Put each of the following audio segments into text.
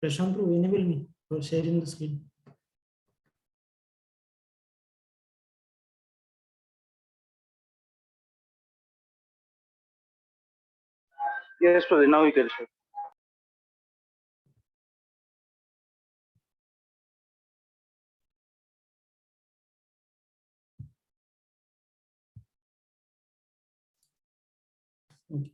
Prashant, enable me for sharing the screen. Yes, Praveen, now you can share. Okay.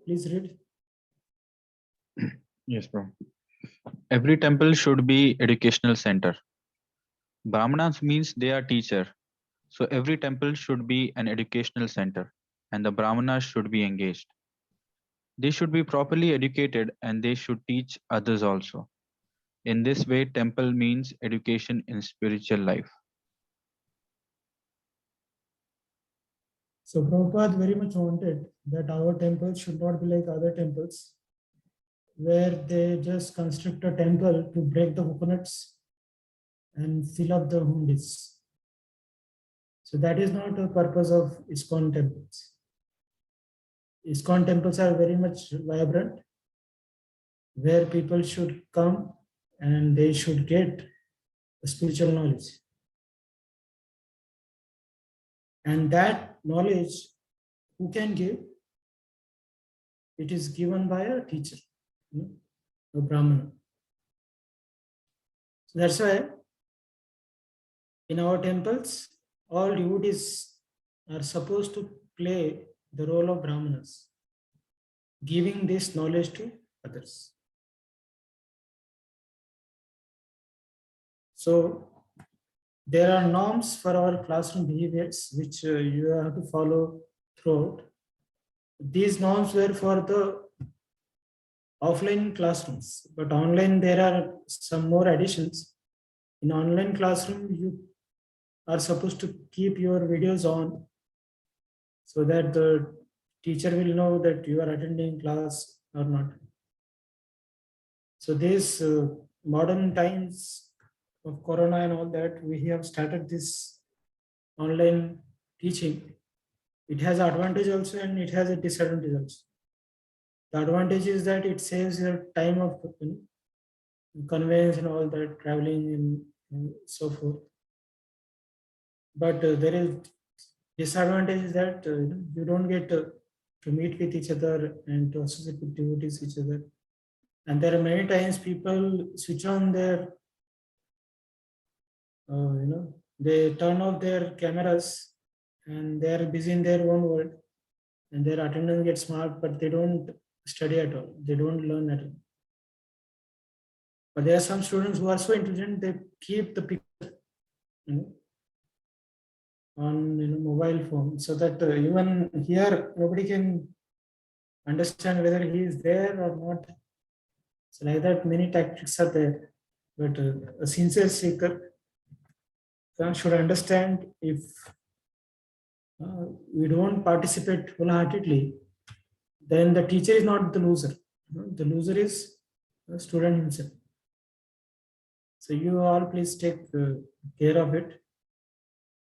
Please read. Yes, bro. Every temple should be educational center. Brahmanas means they are teacher. So every temple should be an educational center and the Brahmanas should be engaged. They should be properly educated and they should teach others also. In this way, temple means education in spiritual life. So Prabhupada very much wanted that our temples should not be like other temples, where they just construct a temple to break the coconuts and fill up the hundis. So that is not the purpose of ISKCON temples. ISKCON temples are very much vibrant, where people should come and they should get spiritual knowledge. And that knowledge, who can give? It is given by a teacher, a Brahmana. So that's why in our temples, all devotees are supposed to play the role of Brahmanas, giving this knowledge to others. So there are norms for our classroom behaviors which you have to follow throughout. These norms were for the offline classrooms, but online there are some more additions. In online classroom, you are supposed to keep your videos on so that the teacher will know that you are attending class or not. So these modern times of Corona and all that, we have started this online teaching. It has advantage also and it has a disadvantage also. The advantage is that it saves your time of conveyance and all that, traveling and so forth. But there is disadvantage is that you don't get to meet with each other and to associate with devotees each other. And there are many times people switch on their, they turn off their cameras and they are busy in their own world and their attendance gets marked, but they don't study at all. They don't learn at all. But there are some students who are so intelligent, they keep the picture, on mobile phone, so that even here nobody can understand whether he is there or not. So like that, many tactics are there. But a sincere seeker should understand if we don't participate wholeheartedly, then the teacher is not the loser. The loser is the student himself. So you all please take care of it,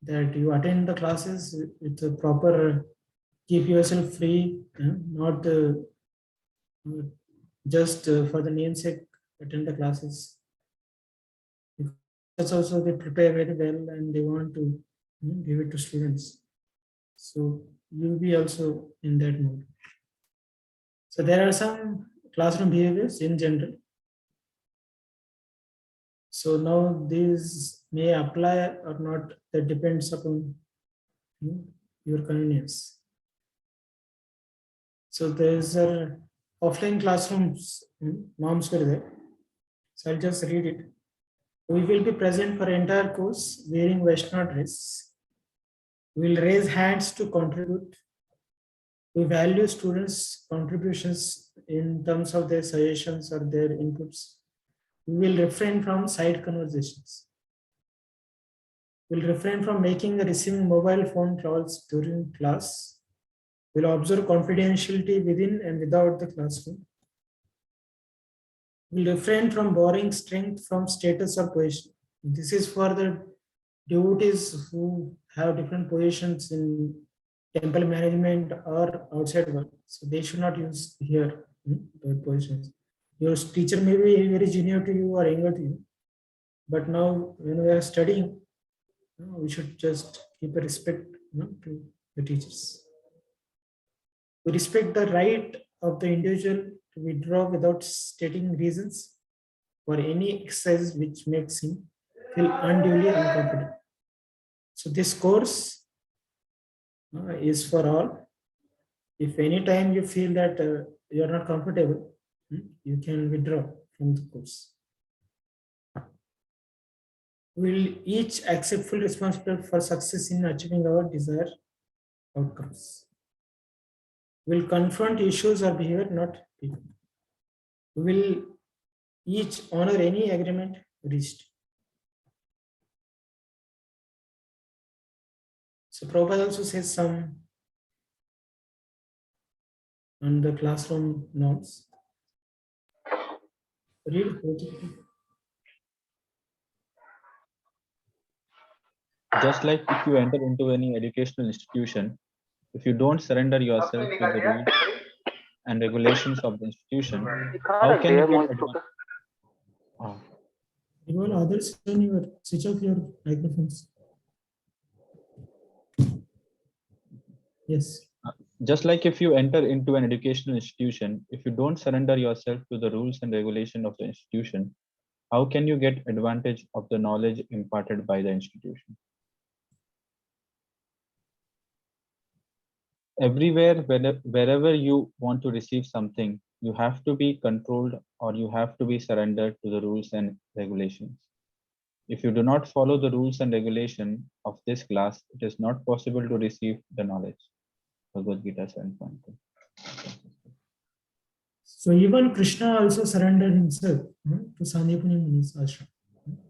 that you attend the classes with a proper, keep yourself free, not just for the namesake attend the classes. That's also they prepare very well and they want to give it to students. So you'll be also in that mode. So there are some classroom behaviors in general. So now these may apply or not, that depends upon your convenience. So there's a offline classrooms norms were there. So I'll just read it. We will be present for entire course wearing Vaishnava dress. We will raise hands to contribute. We value students' contributions in terms of their suggestions or their inputs. We will refrain from side conversations. We will refrain from making or receiving mobile phone calls during class. We will observe confidentiality within and without the classroom. We will refrain from borrowing strength from status or position. This is for the devotees who have different positions in temple management or outside work. So they should not use here their positions. Your teacher may be very junior to you or younger to you, but now when we are studying, we should just keep a respect to the teachers. We respect the right of the individual to withdraw without stating reasons for any exercise which makes him feel unduly uncomfortable. So this course is for all. If any time you feel that you are not comfortable, you can withdraw from the course. We'll each accept full responsibility for success in achieving our desired outcomes. We'll confront issues or behavior, not people. We will each honor any agreement reached. So Prabhupada also says some on the classroom norms. Read both. Just like if you enter into any educational institution, if you don't surrender yourself to the rules and regulations of the institution, how can you get advantage? Even others, turn your switch off your microphones. Yes. Just like if you enter into an educational institution, if you don't surrender yourself to the rules and regulation of the institution, how can you get advantage of the knowledge imparted by the institution? Everywhere, wherever you want to receive something, you have to be controlled or you have to be surrendered to the rules and regulations. If you do not follow the rules and regulation of this class, it is not possible to receive the knowledge. Bhagavad Gita 7.2. So even Krishna also surrendered himself to Sandipani Muni's ashram.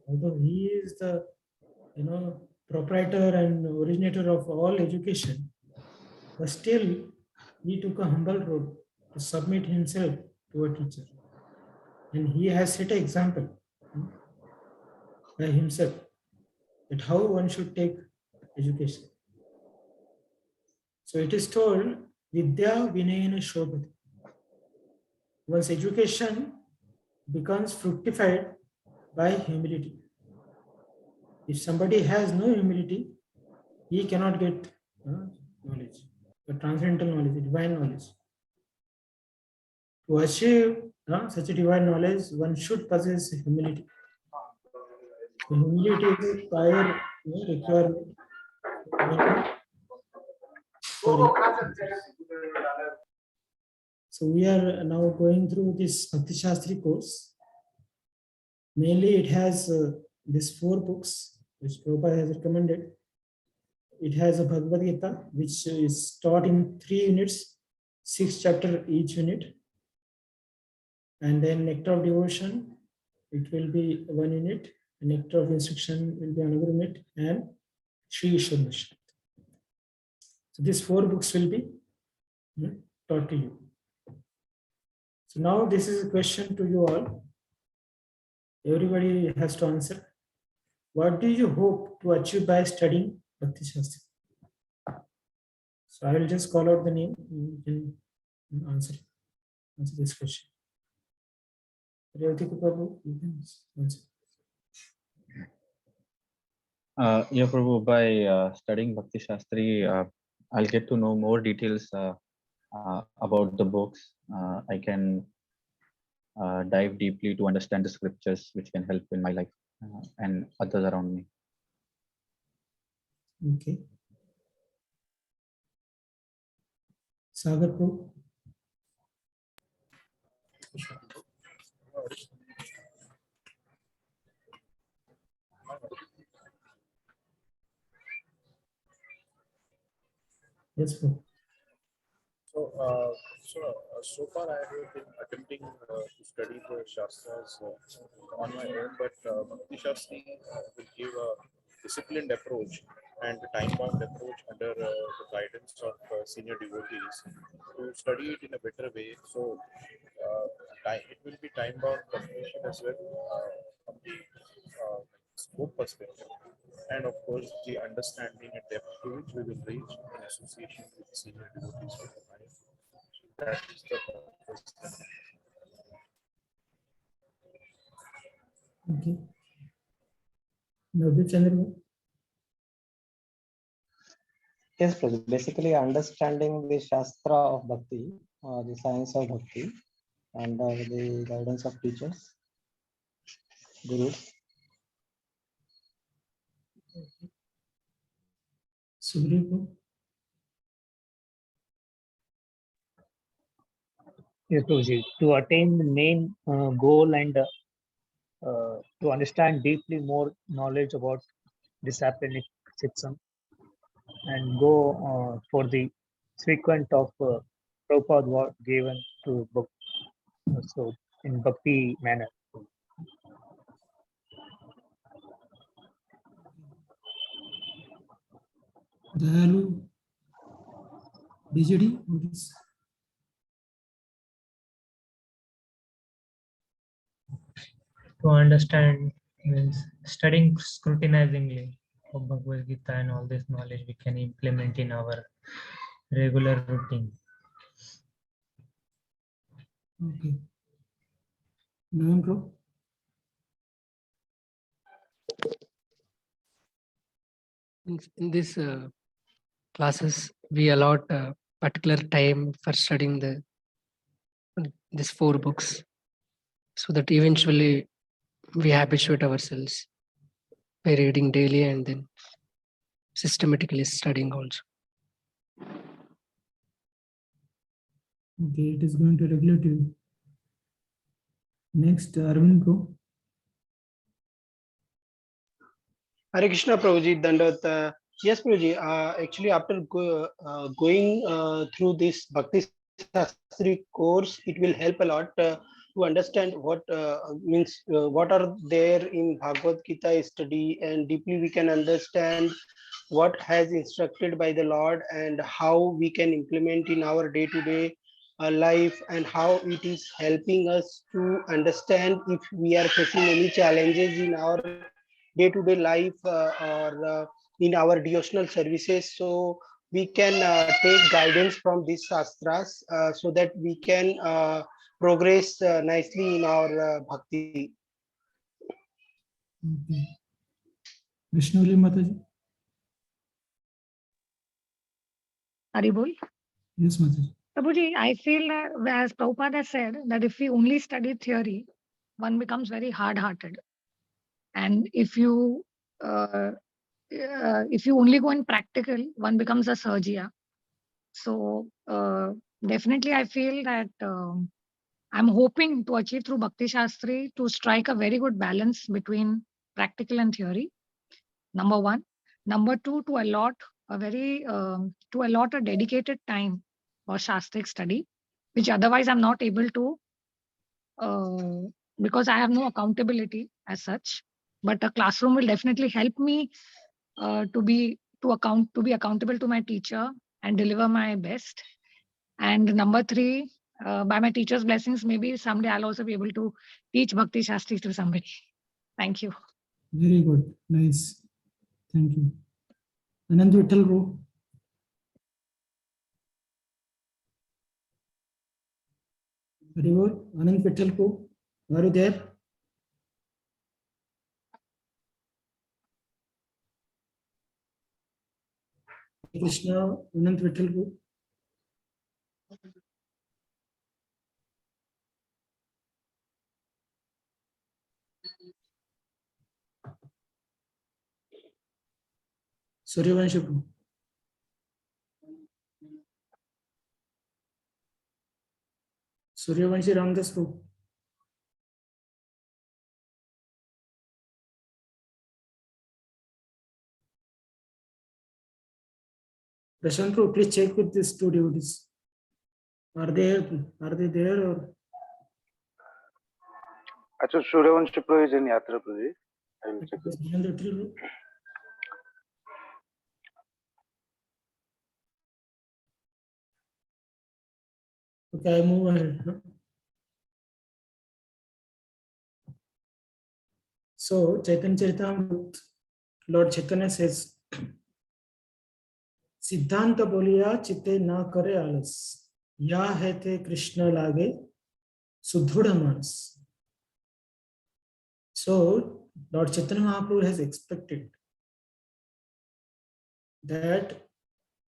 Although he is the proprietor and originator of all education, but still he took a humble road to submit himself to a teacher. And he has set an example by himself that how one should take education. So it is told, Vidya Vinayana Shobhati. One's education becomes fructified by humility. If somebody has no humility, he cannot get knowledge, the transcendental knowledge, the divine knowledge. To achieve such a divine knowledge, one should possess humility. So humility is a prior requirement. So we are now going through this Bhakti Shastri course. Mainly it has these 4 books which Prabhupada has recommended. It has a Bhagavad Gita which is taught in 3 units, 6 chapters each unit. And then Nectar of Devotion, it will be 1 unit. Nectar of Instruction will be another unit, and Sri Ishwar Mission. So these 4 books will be taught to you. So now this is a question to you all. Everybody has to answer. What do you hope to achieve by studying Bhakti Shastri? So I will just call out the name. You can answer this question. Revati Prabhu, you can answer. Yeah, Prabhu, by studying Bhakti Shastri, I'll get to know more details about the books. I can dive deeply to understand the scriptures, which can help in my life and others around me. Okay. Sagar Prabhu. Yes, Prabhu. So far I have been attempting to study the Shastras on my own, but Bhakti Shastri will give a disciplined approach and a time-bound approach under the guidance of senior devotees to study it in a better way. So it will be time-bound completion as well from the scope perspective. and of course the understanding and depth to which we will reach in association with senior devotees of the mind. That is the purpose. Okay. Navdeep Chandra. Yes, Prabhu. Basically, understanding the Shastra of Bhakti, the science of Bhakti, under the guidance of teachers, gurus. Sukhdeep. Yes, Prabhuji. To attain the main goal and to understand deeply more knowledge about disciplinic system and go for the frequent of Prabhupada what given to book, so in bhakti manner. Dayalu. BJD. What is? To understand means studying scrutinizingly of Bhagavad Gita and all this knowledge we can implement in our regular routine. Okay. Naveen bro. In this classes, we allot a particular time for studying these 4 books, so that eventually we habituate ourselves by reading daily and then systematically studying also. Okay, it is going to regulate you. Next, Arvind bro. Hare Krishna Prabhuji, Dandavat. Yes, Prabhuji. Actually, after going through this Bhakti Shastri course, it will help a lot to understand what means what are there in Bhagavad Gita study, and deeply we can understand what has instructed by the Lord and how we can implement in our day-to-day life, and how it is helping us to understand if we are facing any challenges in our day-to-day life or in our devotional services. So we can take guidance from these shastras so that we can progress nicely in our bhakti. Okay. Vishnuli Mataji. Haribol. Yes, Mataji. Prabhuji, I feel that, as Prabhupada has said, that if we only study theory, one becomes very hard-hearted. And if you only go in practical, one becomes a surgia. So definitely, I feel that I'm hoping to achieve through Bhakti Shastri to strike a very good balance between practical and theory. Number one. Number two, to allot a dedicated time for Shastric study, which otherwise I'm not able to because I have no accountability as such. But a classroom will definitely help me to be accountable to my teacher and deliver my best. And number three, by my teacher's blessings, maybe someday I'll also be able to teach Bhakti Shastri to somebody. Thank you. Very good. Nice. Thank you. Anand Vittal bro. Haribol. Anand Vittal bro. Are you there? Krishna. Anand Vittal bro. Suryavanshi bro. Suryavanshi Ramdas bro. Prashant bro, please check with these two devotees. Are they there or? Achha, Suryavanshi Pro is in Yatra Prabhuji. I will check. Anand Vittal bro. Okay, I move ahead. No? So, Chaitanya Charitamrita, Lord Chaitanya says, Siddhanta boliya chitte na kare alas. Ya hai te Krishna lage sudhuda manas. So, Lord Chaitanya Mahaprabhu has expected that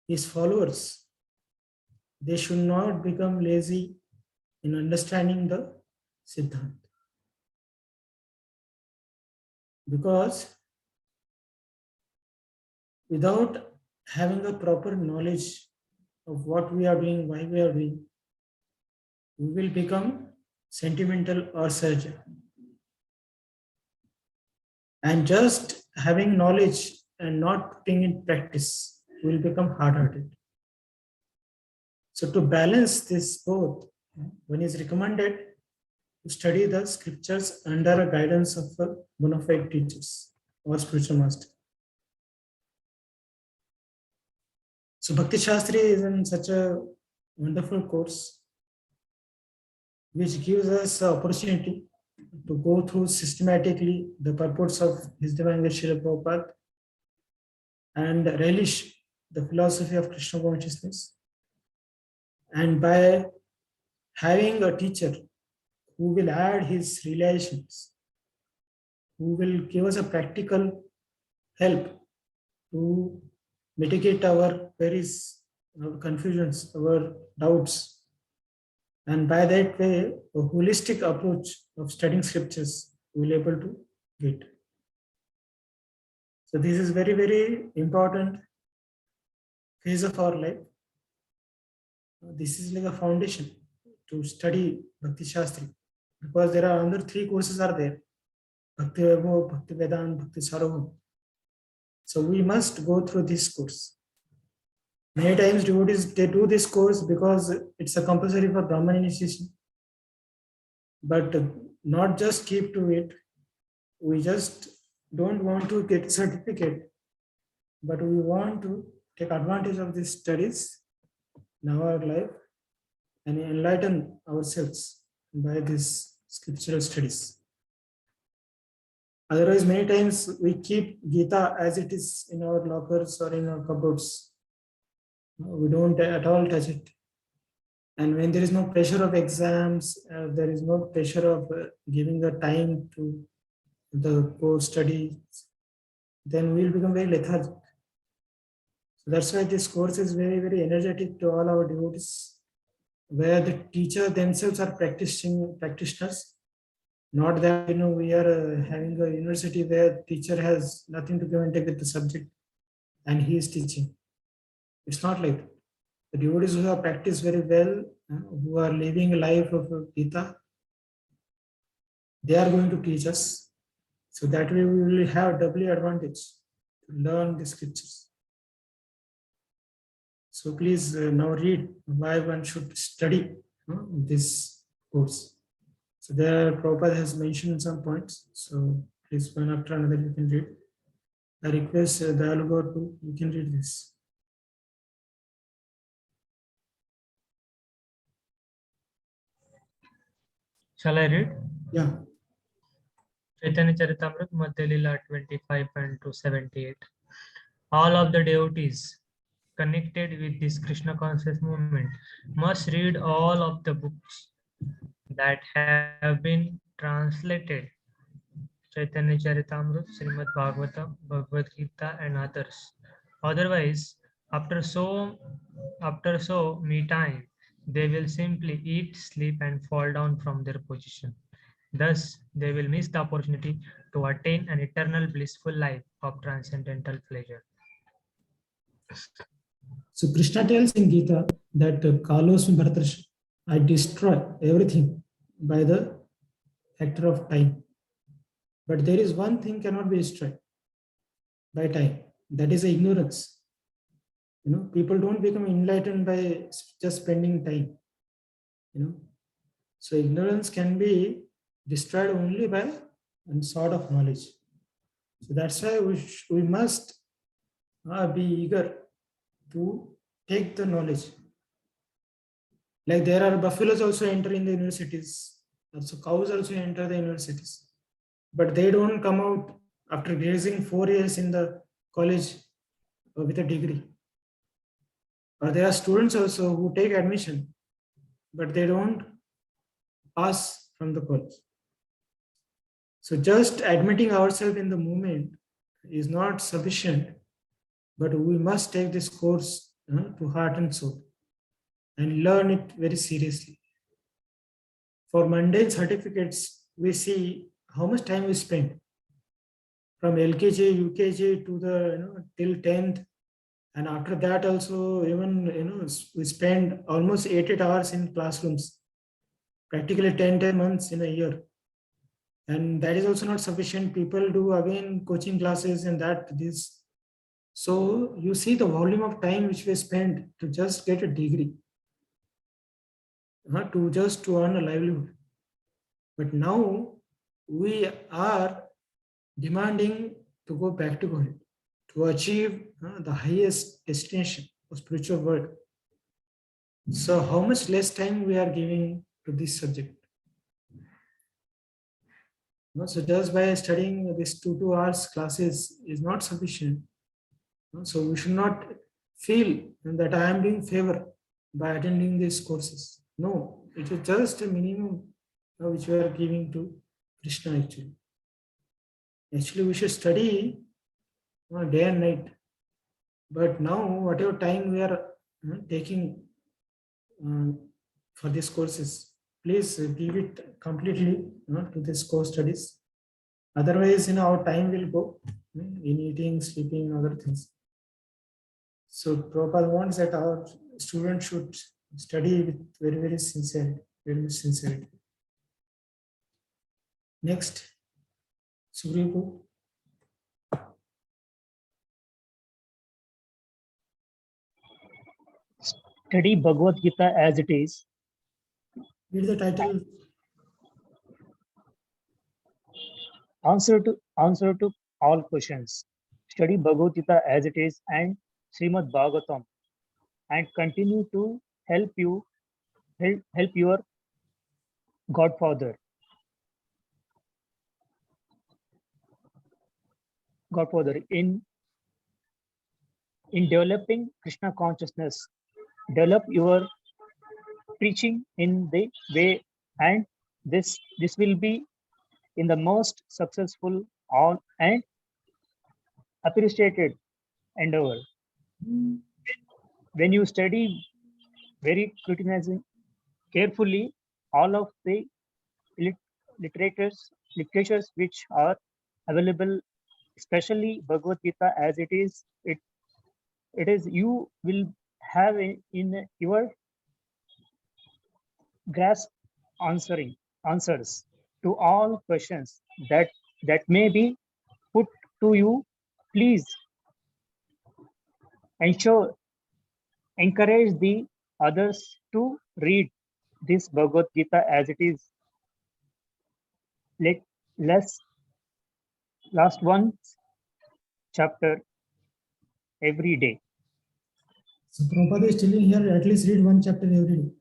his followers, they should not become lazy in understanding the Siddhanta. Because without having a proper knowledge of what we are doing, why we are doing, we will become sentimental or surgeon. And just having knowledge and not putting in practice will become hard-hearted. So to balance this both, one is recommended to study the scriptures under a guidance of a bona fide teachers or spiritual master. So Bhakti Shastri is in such a wonderful course which gives us the opportunity to go through systematically the purports of His Divine Grace Srila Prabhupada and relish the philosophy of Krishna consciousness. And by having a teacher who will add his realizations, who will give us a practical help to mitigate our queries, our confusions, our doubts. And by that way, a holistic approach of studying scriptures we will be able to get. So this is very, very important phase of our life. This is like a foundation to study Bhakti Shastri, because there are another 3 courses are there: Bhakti Vaibhav, Bhakti Vedanta, Bhakti Sarvam. So we must go through this course. Many times devotees, they do this course because it's a compulsory for Brahman initiation, but not just keep to it. We just don't want to get certificate, but we want to take advantage of these studies in our life and enlighten ourselves by these scriptural studies. Otherwise, many times we keep Gita as it is in our lockers or in our cupboards. We don't at all touch it. And when there is no pressure of exams, there is no pressure of giving the time to the course studies, then we will become very lethargic. So that's why this course is very, very energetic to all our devotees, where the teacher themselves are practitioners. Not that we are having a university where teacher has nothing to give and take with the subject and he is teaching. It's not like that. The devotees who have practiced very well, who are living a life of Gita, they are going to teach us. So that way we will have doubly advantage to learn the scriptures. So please now read why one should study this course. So there Prabhupada has mentioned some points. So please one after another you can read. I request Dayalu to you can read this. Shall I read? Yeah. Chaitanya Charitamrita Madhya Lila 25 and to 78. All of the devotees connected with this Krishna conscious movement must read all of the books that have been translated: Chaitanya Charitamrita, Srimad Bhagavatam, Bhagavad Gita, and others. Otherwise, after so me time, they will simply eat, sleep, and fall down from their position. Thus, they will miss the opportunity to attain an eternal blissful life of transcendental pleasure. So Krishna tells in Gita that Kalosmi Bharatarsha, I destroy everything by the factor of time. But there is one thing cannot be destroyed by time. That is ignorance. People don't become enlightened by just spending time. So ignorance can be destroyed only by one sort of knowledge. So that's why we must be eager to take the knowledge. Like there are buffaloes also enter in the universities. So cows also enter the universities. But they don't come out after grazing 4 years in the college with a degree. Or there are students also who take admission, but they don't pass from the college. So just admitting ourselves in the movement is not sufficient, but we must take this course to heart and soul and learn it very seriously. For mundane certificates, we see how much time we spend from LKG, UKG to the till 10th, and after that also even we spend almost 8 hours in classrooms, practically 10 months in a year, and that is also not sufficient. People do again coaching classes and that this. So you see the volume of time which we spend to just get a degree, to earn a livelihood. But now we are demanding to go back to God, to achieve the highest destination of spiritual world. So how much less time we are giving to this subject? So just by studying this 2 hours classes is not sufficient. So we should not feel that I am doing favor by attending these courses. No, it is just a minimum which we are giving to Krishna actually. Actually, we should study day and night. But now, whatever time we are taking for these courses, please give it completely to this course studies. Otherwise, our time will go in eating, sleeping, other things. So Prabhupada wants that our students should study with very, very sincerity, very much sincerity. Next, Sugrivu. Study Bhagavad Gita as it is. Read the title. Answer to all questions. Study Bhagavad Gita as it is and Srimad Bhagavatam, and continue to help your Godfather in developing Krishna consciousness. Develop your preaching in the way, and this will be in the most successful and appreciated endeavor. When you study very scrutinizing carefully all of the literatures which are available, especially Bhagavad Gita as it is, it is you will have in your grasp answers to all questions that may be put to you. Please encourage the others to read this Bhagavad Gita as it is. Let's last one chapter every day. So Prabhupada is telling here, at least read one chapter every day.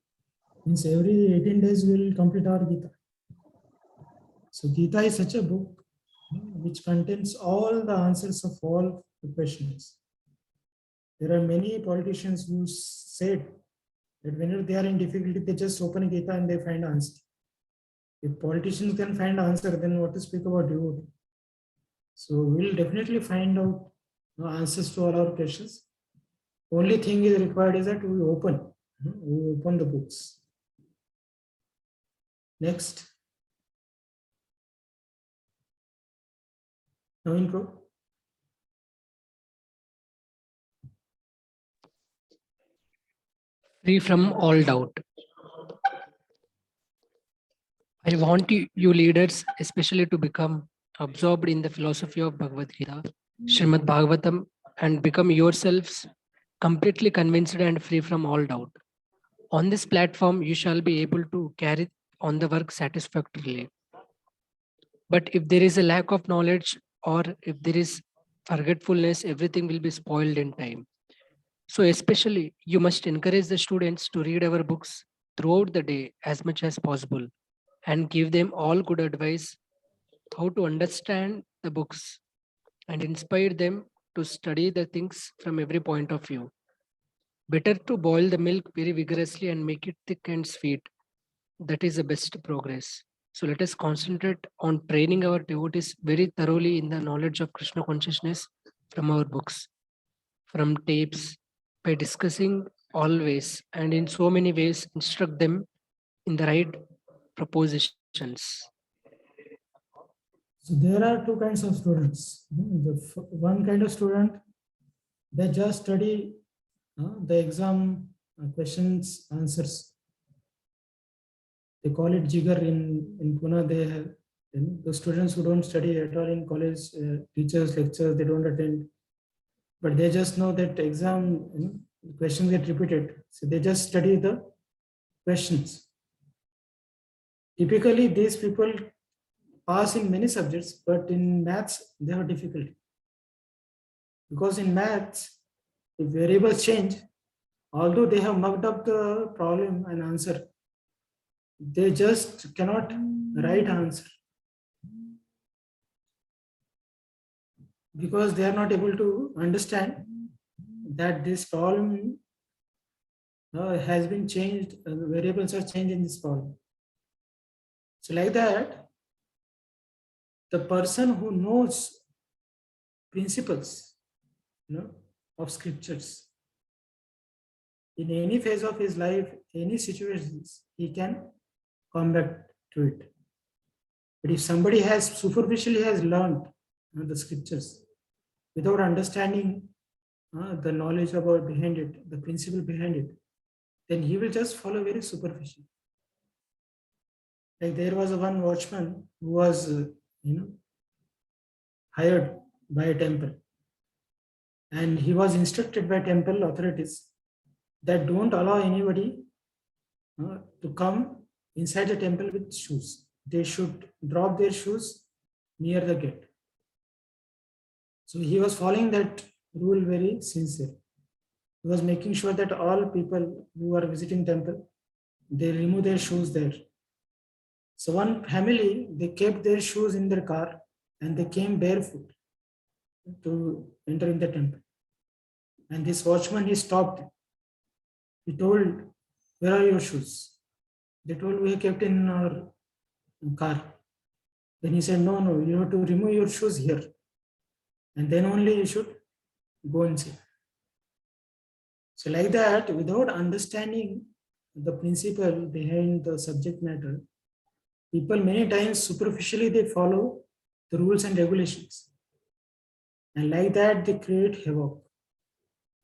Means every 18 days we will complete our Gita. So Gita is such a book which contains all the answers of all the questions. There are many politicians who said that whenever they are in difficulty, they just open Gita and they find answer. If politicians can find answer, then what to speak about devotee? So we'll definitely find out answers to all our questions. Only thing is required is that we open the books. Next. Naveen Pro. Free from all doubt. I want you leaders especially to become absorbed in the philosophy of Bhagavad Gita, Srimad Bhagavatam, and become yourselves completely convinced and free from all doubt. On this platform, you shall be able to carry on the work satisfactorily. But if there is a lack of knowledge or if there is forgetfulness, everything will be spoiled in time. So especially, you must encourage the students to read our books throughout the day as much as possible and give them all good advice how to understand the books and inspire them to study the things from every point of view. Better to boil the milk very vigorously and make it thick and sweet. That is the best progress. So let us concentrate on training our devotees very thoroughly in the knowledge of Krishna consciousness from our books, from tapes, by discussing always and in so many ways instruct them in the right propositions. So there are two kinds of students. One kind of student, they just study the exam questions, answers. They call it jigger in Pune. They have the students who don't study at all in college, teachers, lectures, they don't attend. But they just know that exam questions get repeated. So they just study the questions. Typically, these people pass in many subjects, but in maths, they have difficulty. Because in maths, if variables change, although they have mucked up the problem and answer, they just cannot write answer. Because they are not able to understand that this problem has been changed, variables are changed in this problem. So like that, the person who knows principles, of scriptures, in any phase of his life, any situations, he can come back to it. But if somebody has superficially has learned the scriptures without understanding the knowledge about behind it, the principle behind it, then he will just follow very superficial. Like there was one watchman who was, hired by a temple, and he was instructed by temple authorities that don't allow anybody to come inside the temple with shoes. They should drop their shoes near the gate. So he was following that rule very sincere. He was making sure that all people who are visiting temple, they remove their shoes there. So one family, they kept their shoes in their car and they came barefoot to enter in the temple. And this watchman, he stopped. He told, "Where are your shoes?" They told, "We have kept in our car." Then he said, "No, no, you have to remove your shoes here. And then only you should go inside." So like that, without understanding the principle behind the subject matter, people many times superficially they follow the rules and regulations. And like that, they create havoc.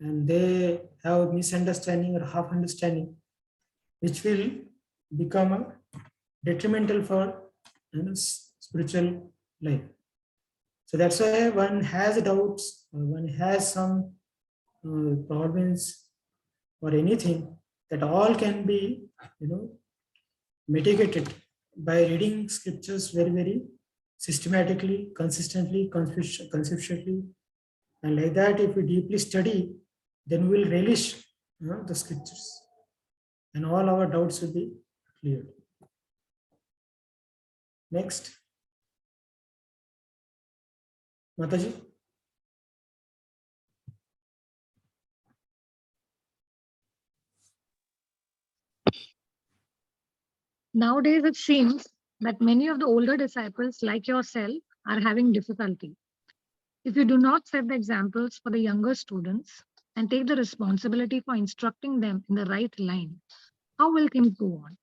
And they have misunderstanding or half understanding, which will become detrimental for spiritual life. So that's why one has doubts, or one has some problems or anything, that all can be, mitigated by reading scriptures very, very systematically, consistently, conceptually. And like that, if we deeply study, then we will relish the scriptures. And all our doubts will be cleared. Next. Mataji. Nowadays, it seems that many of the older disciples, like yourself, are having difficulty. If you do not set the examples for the younger students and take the responsibility for instructing them in the right line, how will things go on?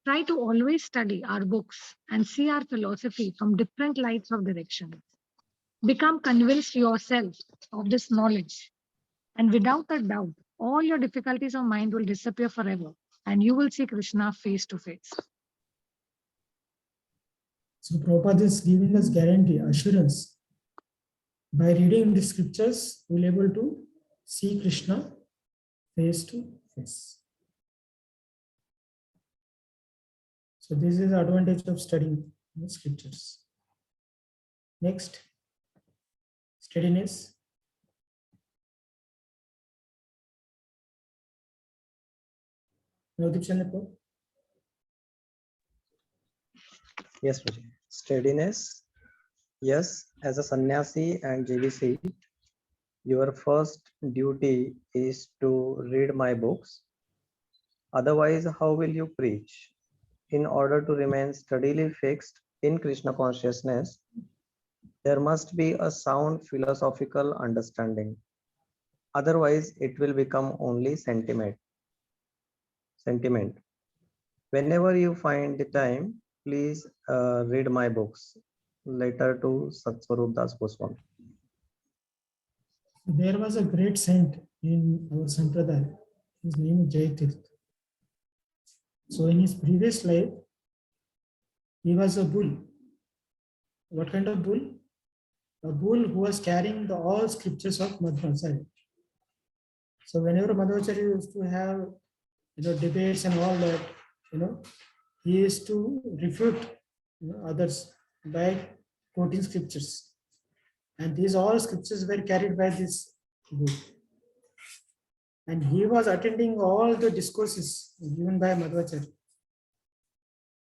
Try to always study our books and see our philosophy from different lights of directions. Become convinced yourself of this knowledge, and without a doubt, all your difficulties of mind will disappear forever, and you will see Krishna face to face. So Prabhupada is giving us guarantee, assurance. By reading the scriptures, we'll be able to see Krishna face to face. So this is the advantage of studying the scriptures. Next, steadiness. Navdeep Chandra. Yes, Prabhuji. Steadiness Yes, as a sannyasi and JVC, your first duty is to read my books. Otherwise, how will you preach? In order to remain steadily fixed in Krishna consciousness, there must be a sound philosophical understanding. Otherwise, it will become only sentiment. Whenever you find the time, please read my books. Letter to Satswarup Das Goswami. There was a great saint in our Sampradaya. His name is Jayatirth. So in his previous life, he was a bull. What kind of bull? A bull who was carrying the all scriptures of Madhvacharya. So whenever Madhvacharya used to have debates and all that, he used to refute others by quoting scriptures. And these all scriptures were carried by this bull. And he was attending all the discourses given by Madhvacharya.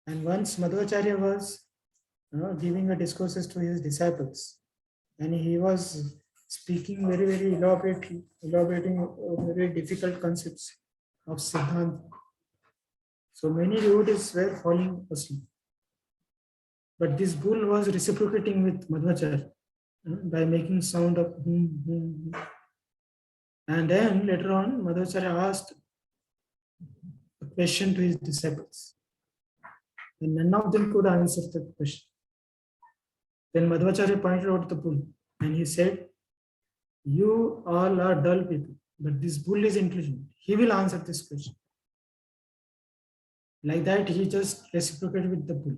And once Madhvacharya was giving a discourses to his disciples, and he was speaking very, very elaborating very difficult concepts of Siddhanta. So many devotees were falling asleep. But this bull was reciprocating with Madhvacharya by making sound of hum, hum, hum. And then later on, Madhvacharya asked a question to his disciples. And none of them could answer the question. Then Madhvacharya pointed out the bull and he said, "You all are dull people, but this bull is intelligent. He will answer this question." Like that, he just reciprocated with the bull.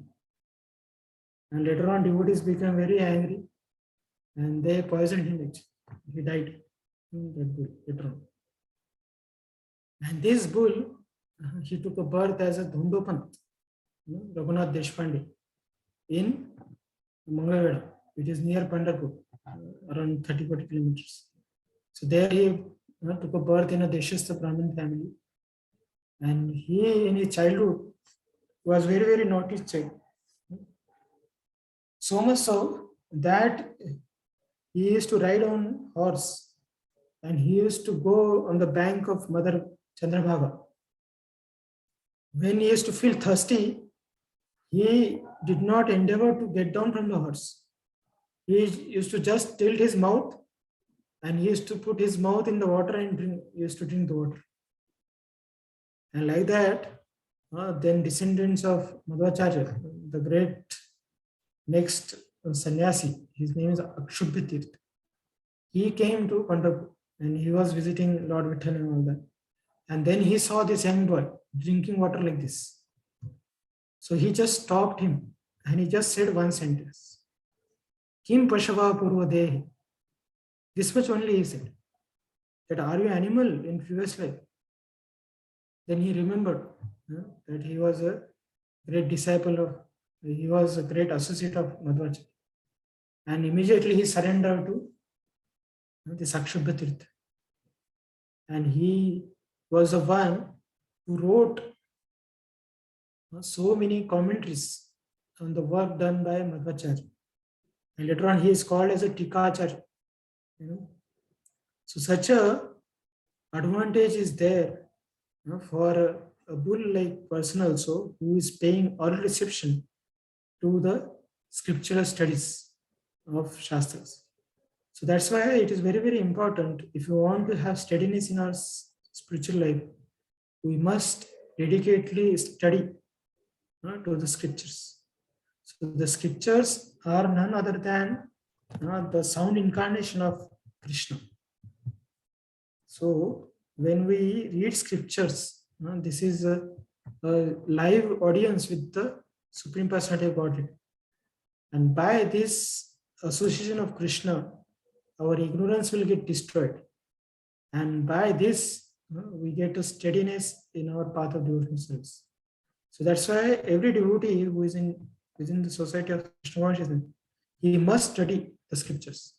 And later on, devotees became very angry and they poisoned him. He died. That bull later on. And this bull, he took a birth as a Dhundopant, Raghunath Deshpande, in Mangalweda, which is near Pandharpur, around 30-40 kilometers. So there he took a birth in a Deshastha Brahmin family. And he, in his childhood, was very, very naughty child. So much so that he used to ride on horse and he used to go on the bank of Mother Chandrabhaga. When he used to feel thirsty, he did not endeavor to get down from the horse. He used to just tilt his mouth and he used to put his mouth in the water and he used to drink the water. And like that, then descendants of Madhvacharya, the great next sannyasi, his name is Akshubhyatirth. He came to Pandharpur and he was visiting Lord Vitthal and all that. And then he saw this young boy drinking water like this. So he just stopped him and he just said one sentence. Kim Pashava Purva Dehi. This much only he said. That are you animal in previous life? Then he remembered that he was a great disciple of, he was a great associate of Madhvacharya. And immediately he surrendered to this Akshubhyatirth. And he was the one who wrote so many commentaries on the work done by Madhvacharya. And later on he is called as a Tikacharya. So such a advantage is there for a bull-like person also who is paying oral reception to the scriptural studies of Shastras. So that's why it is very, very important. If you want to have steadiness in our spiritual life, we must dedicatedly study to the scriptures. So the scriptures are none other than the sound incarnation of Krishna. So when we read scriptures, this is a live audience with the Supreme Personality of Godhead. And by this association of Krishna, our ignorance will get destroyed. And by this, we get a steadiness in our path of devotional service. So that's why every devotee who is within the society of Krishna consciousness, he must study the scriptures.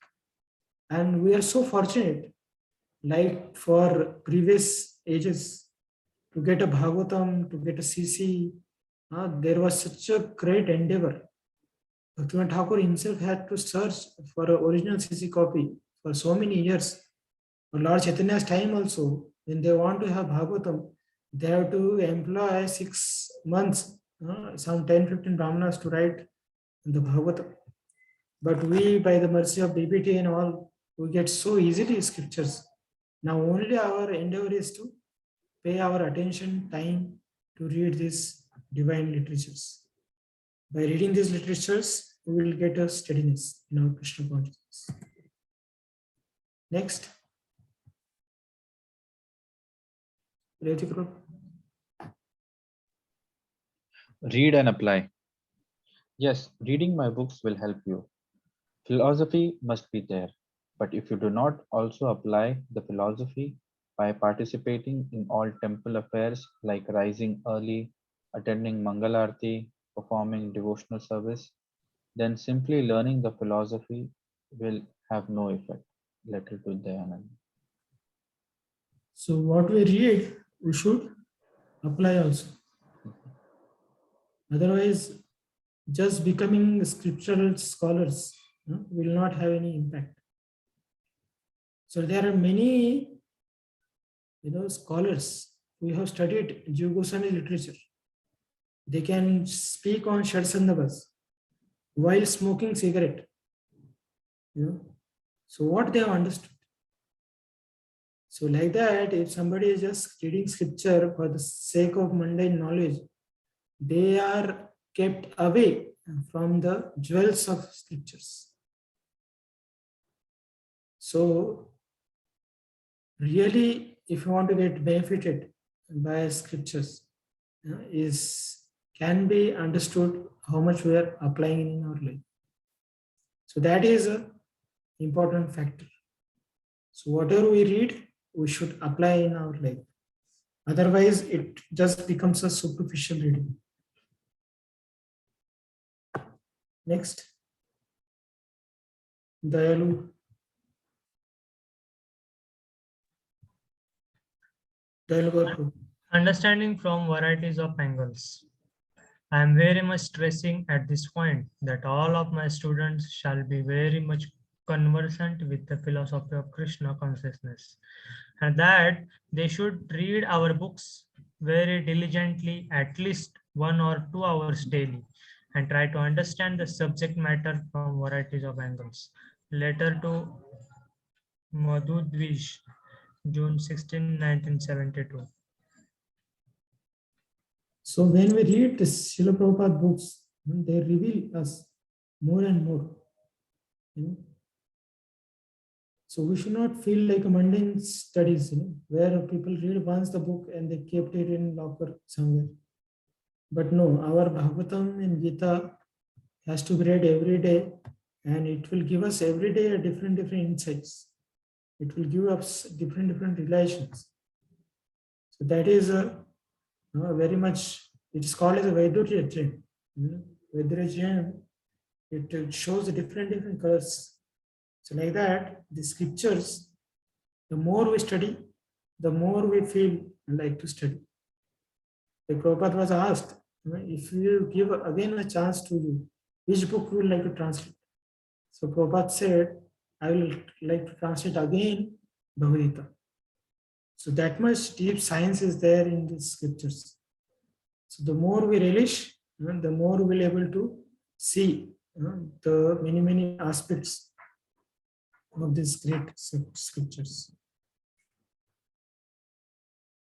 And we are so fortunate, like for previous ages, to get a Bhagavatam, to get a CC, there was such a great endeavor. Bhaktivinoda Thakur himself had to search for an original CC copy for so many years. For Lord Chaitanya's time also, when they want to have Bhagavatam, they have to employ 6 months, some 10-15 Brahmanas to write the Bhagavatam. But we, by the mercy of BBT and all, we get so easily scriptures. Now only our endeavor is to pay our attention, time to read these divine literatures. By reading these literatures, we will get a steadiness in our Krishna consciousness. Next. Read and apply. Yes, reading my books will help you. Philosophy must be there, but if you do not also apply the philosophy by participating in all temple affairs like rising early, attending Mangalarti, performing devotional service, then simply learning the philosophy will have no effect. Letter to Dayanand. So what we read, we should apply also. Otherwise, just becoming scriptural scholars will not have any impact. So there are many, scholars who have studied Jiva Goswami literature. They can speak on Shadsandagas while smoking cigarette. So what they have understood. So like that, if somebody is just reading scripture for the sake of mundane knowledge, they are kept away from the jewels of scriptures. So really, if you want to get benefited by scriptures, can be understood how much we are applying in our life. So that is an important factor. So whatever we read, we should apply in our life. Otherwise, it just becomes a superficial reading. Next. Dayalu. Dayalu. Understanding from varieties of angles. I am very much stressing at this point that all of my students shall be very much conversant with the philosophy of Krishna consciousness, and that they should read our books very diligently, at least 1 or 2 hours daily, and try to understand the subject matter from varieties of angles. Letter to Madhu Dvish, June 16, 1972. So when we read the Srila Prabhupada books, they reveal us more and more. So we should not feel like a mundane studies, where people read once the book and they kept it in locker somewhere. But no, our Bhagavatam and Gita has to be read every day, and it will give us every day a different insights. It will give us different relations. So that is very much, it is called as a Vaidurya trend. Vaidurya, it shows the different colors. So like that, the scriptures, the more we study, the more we feel like to study. The Prabhupada was asked, if you give again a chance to you, which book you would like to translate? So Prabhupada said, I will like to translate again Bhagavad Gita. So that much deep science is there in the scriptures. So the more we relish, the more we'll be able to see the many aspects of these great scriptures.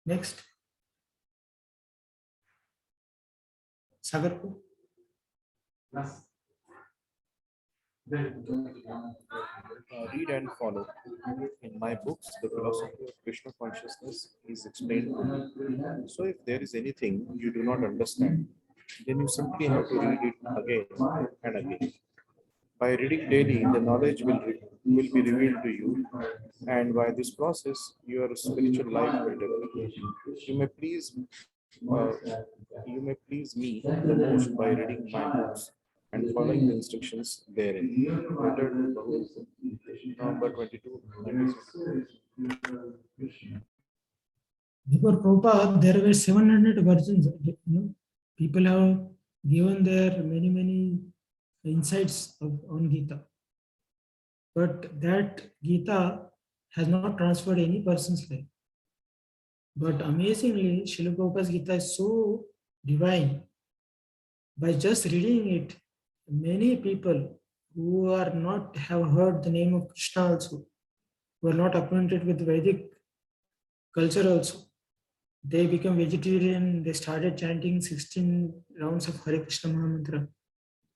Next. Sagarpu. Read and follow. In my books, the philosophy of Krishna consciousness is explained to me. So if there is anything you do not understand, then you simply have to read it again and again. By reading daily, the knowledge will be revealed to you, and by this process, your spiritual life will develop. You may please me the most by reading my books and following the instructions therein. Letter to November 22, 1962. Before Prabhupada, there were 700 versions. People have given their many insights on Gita. But that Gita has not transferred any person's life. But amazingly, Srila Prabhupada's Gita is so divine. By just reading it, many people who are not have heard the name of Krishna also, who are not acquainted with Vedic culture also, they become vegetarian. They started chanting 16 rounds of Hare Krishna Mahamantra.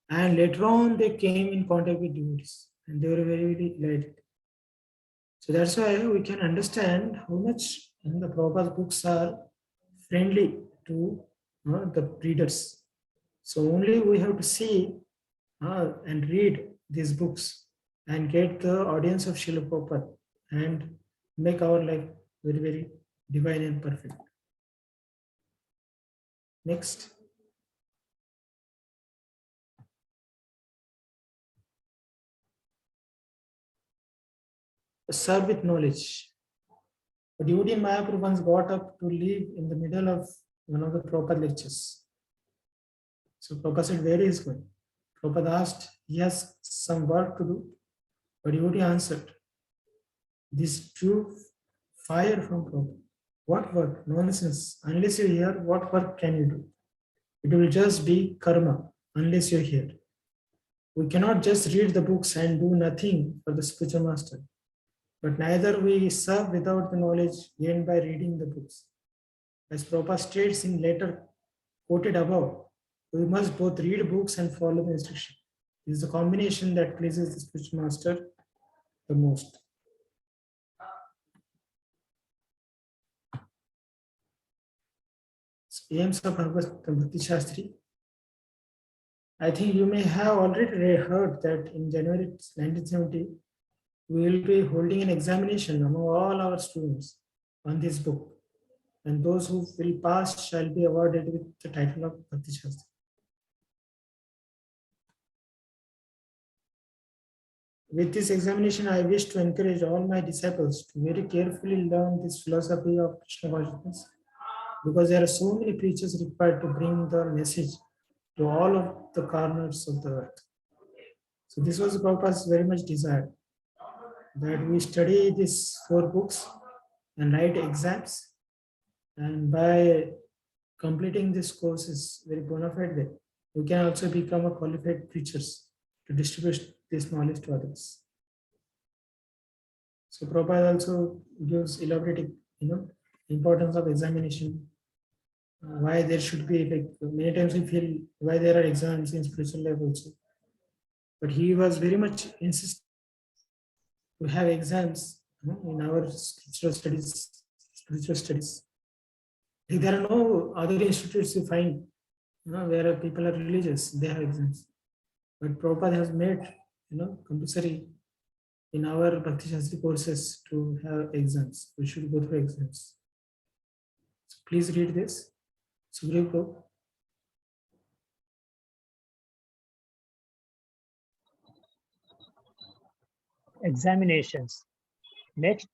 And later on, they came in contact with devotees and they were very, very delighted. So that's why we can understand how much the Prabhupada's books are friendly to the readers. So only we have to see and read these books and get the audience of Srila Prabhupada and make our life very, very divine and perfect. Next. Serve with knowledge. A devotee in Mayapur once got up to leave in the middle of one of the Prabhupada lectures. So Prabhupada said, where is going? Prabhupada asked, he has some work to do. But devotee answered, this drew fire from Prabhupada. What work? Nonsense. Unless you hear, what work can you do? It will just be karma unless you're here. We cannot just read the books and do nothing for the spiritual master. But neither we serve without the knowledge gained by reading the books. As Prabhupada states in later quoted above, we must both read books and follow the instruction. This is the combination that pleases the spiritual master the most. Aims of Bhakti Shastri. I think you may have already heard that in January 1970, we will be holding an examination among all our students on this book. And those who will pass shall be awarded with the title of Bhakti Shastri. With this examination, I wish to encourage all my disciples to very carefully learn this philosophy of Krishna consciousness, because there are so many preachers required to bring the message to all of the corners of the earth. So this was Prabhupada's very much desire, that we study these 4 books and write exams, and by completing this course is very bona fide way, we can also become a qualified preachers to distribute this knowledge to others. So Prabhupada also gives elaborate, importance of examination, why there should be, like many times we feel why there are exams in spiritual life also. But he was very much insistent to have exams in our spiritual studies. There are no other institutes you find where people are religious, they have exams. But Prabhupada has made compulsory in our Bhakti Shastri courses to have exams. We should go through exams. So please read this. Sugriv Prabhu. Examinations. Next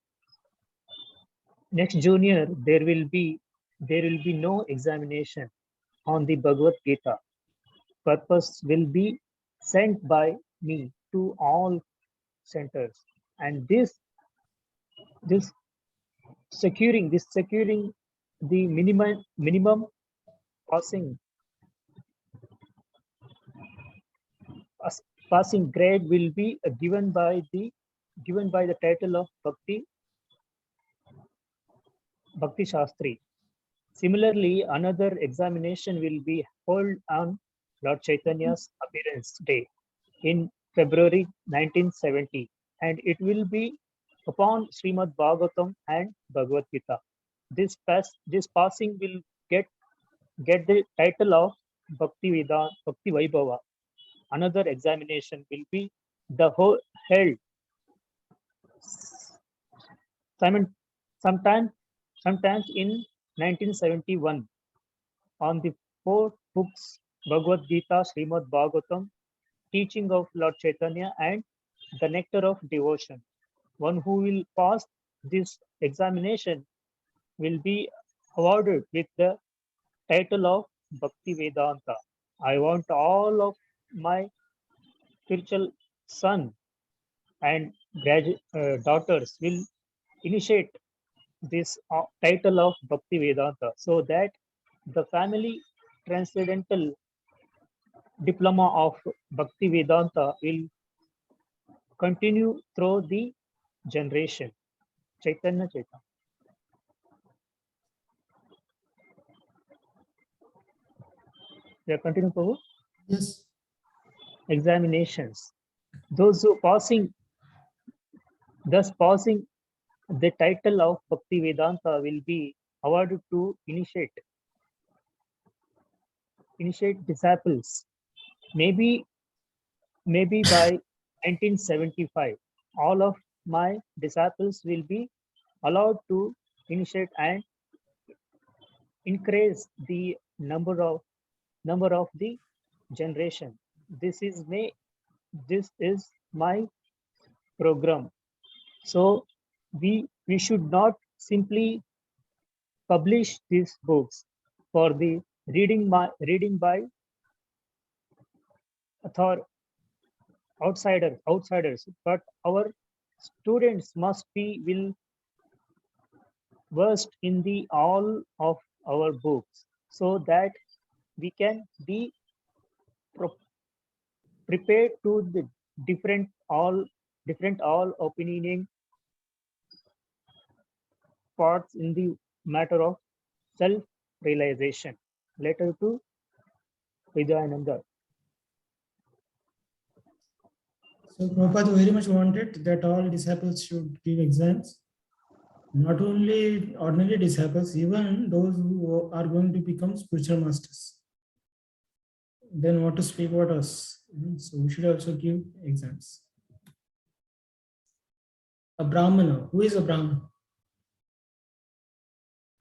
junior, there will be no examination on the Bhagavad Gita. Purpose will be sent by me to all centers, and this securing the minimum passing grade will be given by the title of Bhakti Shastri. Similarly, another examination will be held on Lord Chaitanya's appearance day in February 1970, and it will be upon Srimad Bhagavatam and Bhagavad Gita. This passing will get the title of Bhakti Vaibhava. Another examination will be held sometimes in 1971 on the 4 books Bhagavad Gita, Srimad Bhagavatam, Teaching of Lord Chaitanya, and The Nectar of Devotion. One who will pass this examination will be awarded with the title of Bhakti Vedanta. I want all of my spiritual son and daughters will initiate this title of Bhakti Vedanta, so that the family transcendental diploma of Bhakti Vedanta will continue through the generation. Chaitanya Chaitanya. Yeah, continue, Prabhu. Yes. Examinations. Those who passing the title of Bhakti Vedanta will be awarded to initiate disciples. Maybe by 1975, all of my disciples will be allowed to initiate and increase the number of the generation. This is my program. So we should not simply publish these books for the reading by outsiders, but our students must be versed in the all of our books, so that we can be prepared to the different all opinioning parts in the matter of self-realization. Letter to Vijayananda. So Prabhupada very much wanted that all disciples should give exams. Not only ordinary disciples, even those who are going to become spiritual masters. Then what to speak about us? So we should also give exams. A Brahmana. Who is a Brahmana?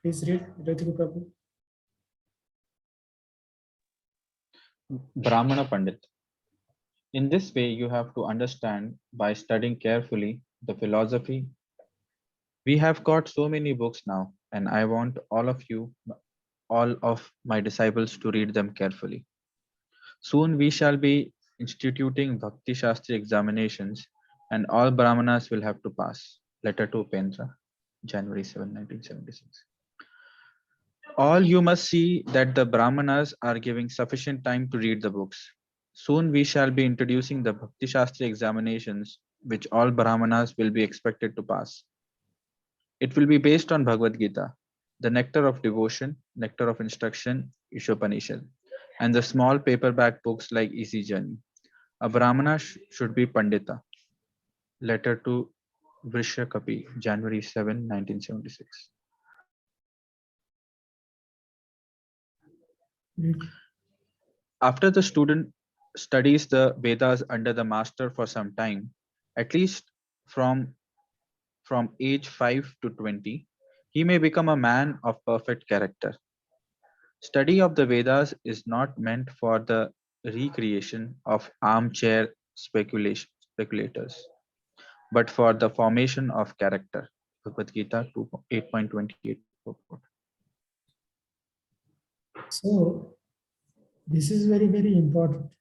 Please read, Ritika Prabhu. Brahmana Pandit. In this way, you have to understand by studying carefully the philosophy. We have got so many books now, and I want all of my disciples to read them carefully. Soon we shall be instituting Bhakti Shastri examinations, and all Brahmanas will have to pass. Letter to Upendra, January 7, 1976. All you must see that the Brahmanas are giving sufficient time to read the books. Soon we shall be introducing the Bhakti Shastri examinations, which all Brahmanas will be expected to pass. It will be based on Bhagavad Gita, the nectar of devotion, nectar of instruction, Ishopanishad, and the small paperback books like Easy Journey. A Brahmana should be Pandita. Letter to Vrishakapi, January 7, 1976. After the student studies the Vedas under the master for some time, at least from age 5 to 20, he may become a man of perfect character. Study of the Vedas is not meant for the recreation of armchair speculators, but for the formation of character. Bhagavad Gita 8.28. So this is very, very important.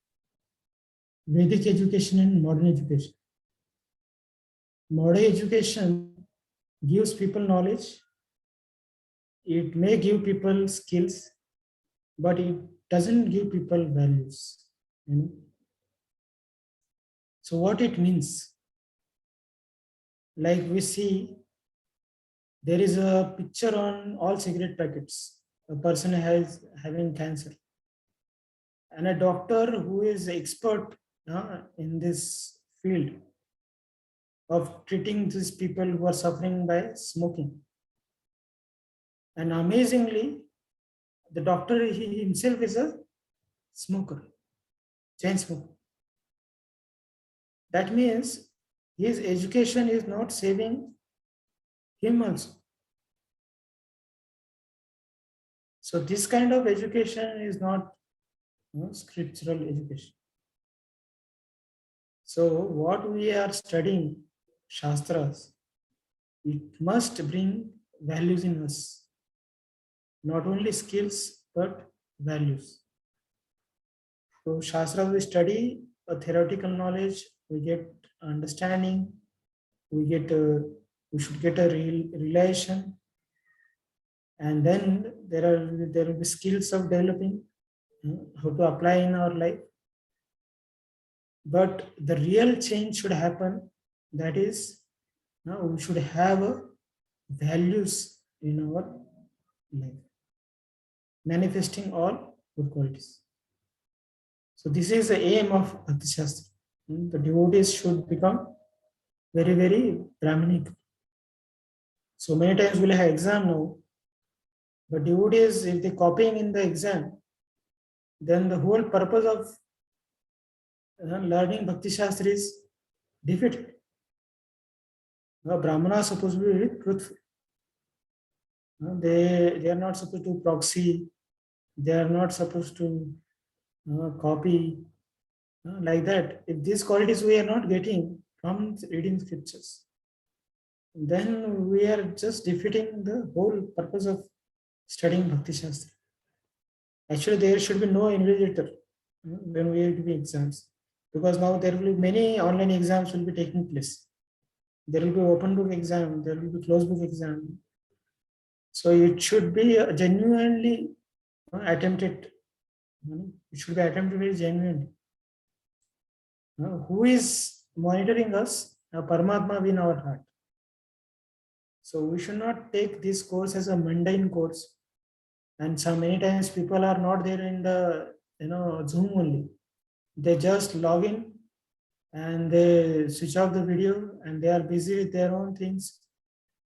Vedic education and modern education. Modern education gives people knowledge. It may give people skills, but it doesn't give people values. So what it means? Like we see, there is a picture on all cigarette packets. A person having cancer, and a doctor who is expert in this field of treating these people who are suffering by smoking. And amazingly, the doctor he himself is a smoker, chain smoker. That means his education is not saving him also. So this kind of education is not scriptural education. So what we are studying, Shastras, it must bring values in us. Not only skills, but values. So Shastras we study a theoretical knowledge, we get understanding, we should get a relation, and then there will be skills of developing, how to apply in our life. But the real change should happen. That is, we should have values in our life, manifesting all good qualities. So this is the aim of Bhakti Shastra. The devotees should become very, very Brahminic. So many times we'll have exam now, but devotees, if they copying in the exam, then the whole purpose of learning Bhakti Shastra is defeated. Brahmana are supposed to be very truthful. They are not supposed to proxy. They are not supposed to copy like that. If these qualities we are not getting from reading scriptures, then we are just defeating the whole purpose of studying Bhakti Shastra. Actually, there should be no invigilator when we are doing exams, because now there will be many online exams will be taking place. There will be open book exam, there will be closed book exam. So it should be genuinely attempted. It should be attempted very genuinely. Who is monitoring us? Paramatma in our heart. So we should not take this course as a mundane course. And so many times people are not there in the Zoom only. They just log in and they switch off the video and they are busy with their own things.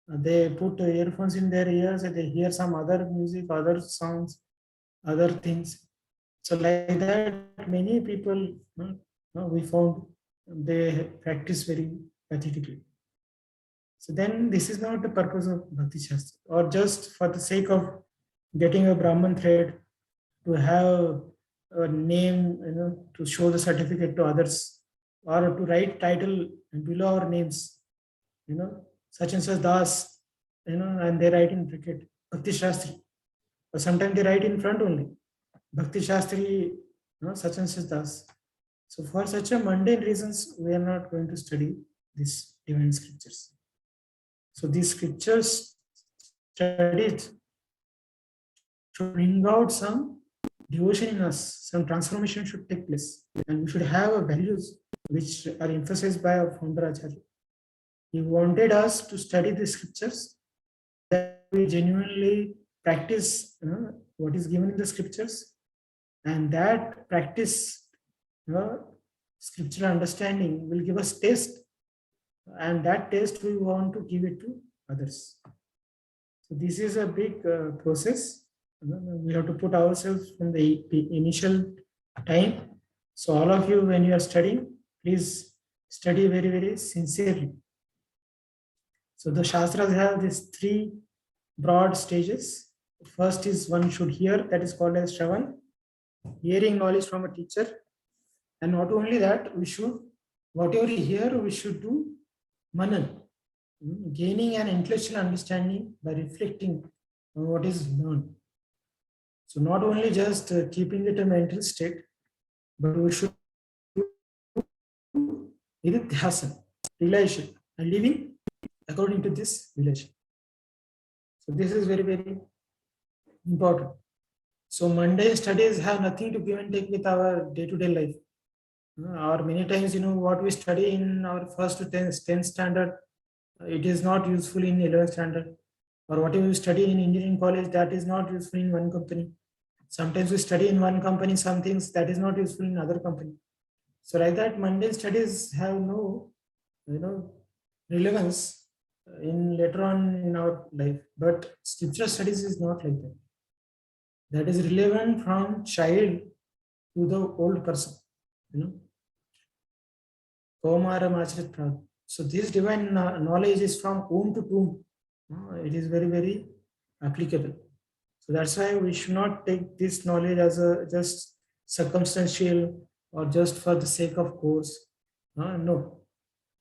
They put earphones in their ears and they hear some other music, other songs, other things. So like that, many people we found they practice very pathetically. So then this is not the purpose of Bhakti Shastra, or just for the sake of getting a Brahman thread, to have a name, to show the certificate to others, or to write title below our names, such and such Das, and they write in bracket Bhakti Shastri, or sometimes they write in front only Bhakti Shastri, such and such Das. So for such a mundane reasons, we are not going to study these divine scriptures. So these scriptures studied to bring out some devotion in us, some transformation should take place, and we should have values which are emphasized by our founder Acharya. He wanted us to study the scriptures, that we genuinely practice what is given in the scriptures, and that practice scriptural understanding will give us taste, and that taste we want to give it to others. So this is a big process. We have to put ourselves from the initial time. So all of you, when you are studying, please study very, very sincerely. So the Shastras have these three broad stages. First is one should hear, that is called as Shravan, hearing knowledge from a teacher. And not only that, we should, whatever we hear, we should do Manan, gaining an intellectual understanding by reflecting on what is learned. So not only just keeping it a mental state, but we should do Nididhyasana, relation, and living according to this relation. So this is very, very important. So mundane studies have nothing to give and take with our day-to-day life. Or many times, what we study in our first to 10th standard, it is not useful in 11th standard. Or whatever we study in engineering college, that is not useful in one company. Sometimes we study in one company some things that is not useful in other company. So like that, mundane studies have no, relevance in later on in our life. But scripture studies is not like that. That is relevant from child to the old person. So this divine knowledge is from womb to tomb. It is very, very applicable. So that's why we should not take this knowledge as a just circumstantial or just for the sake of course. No,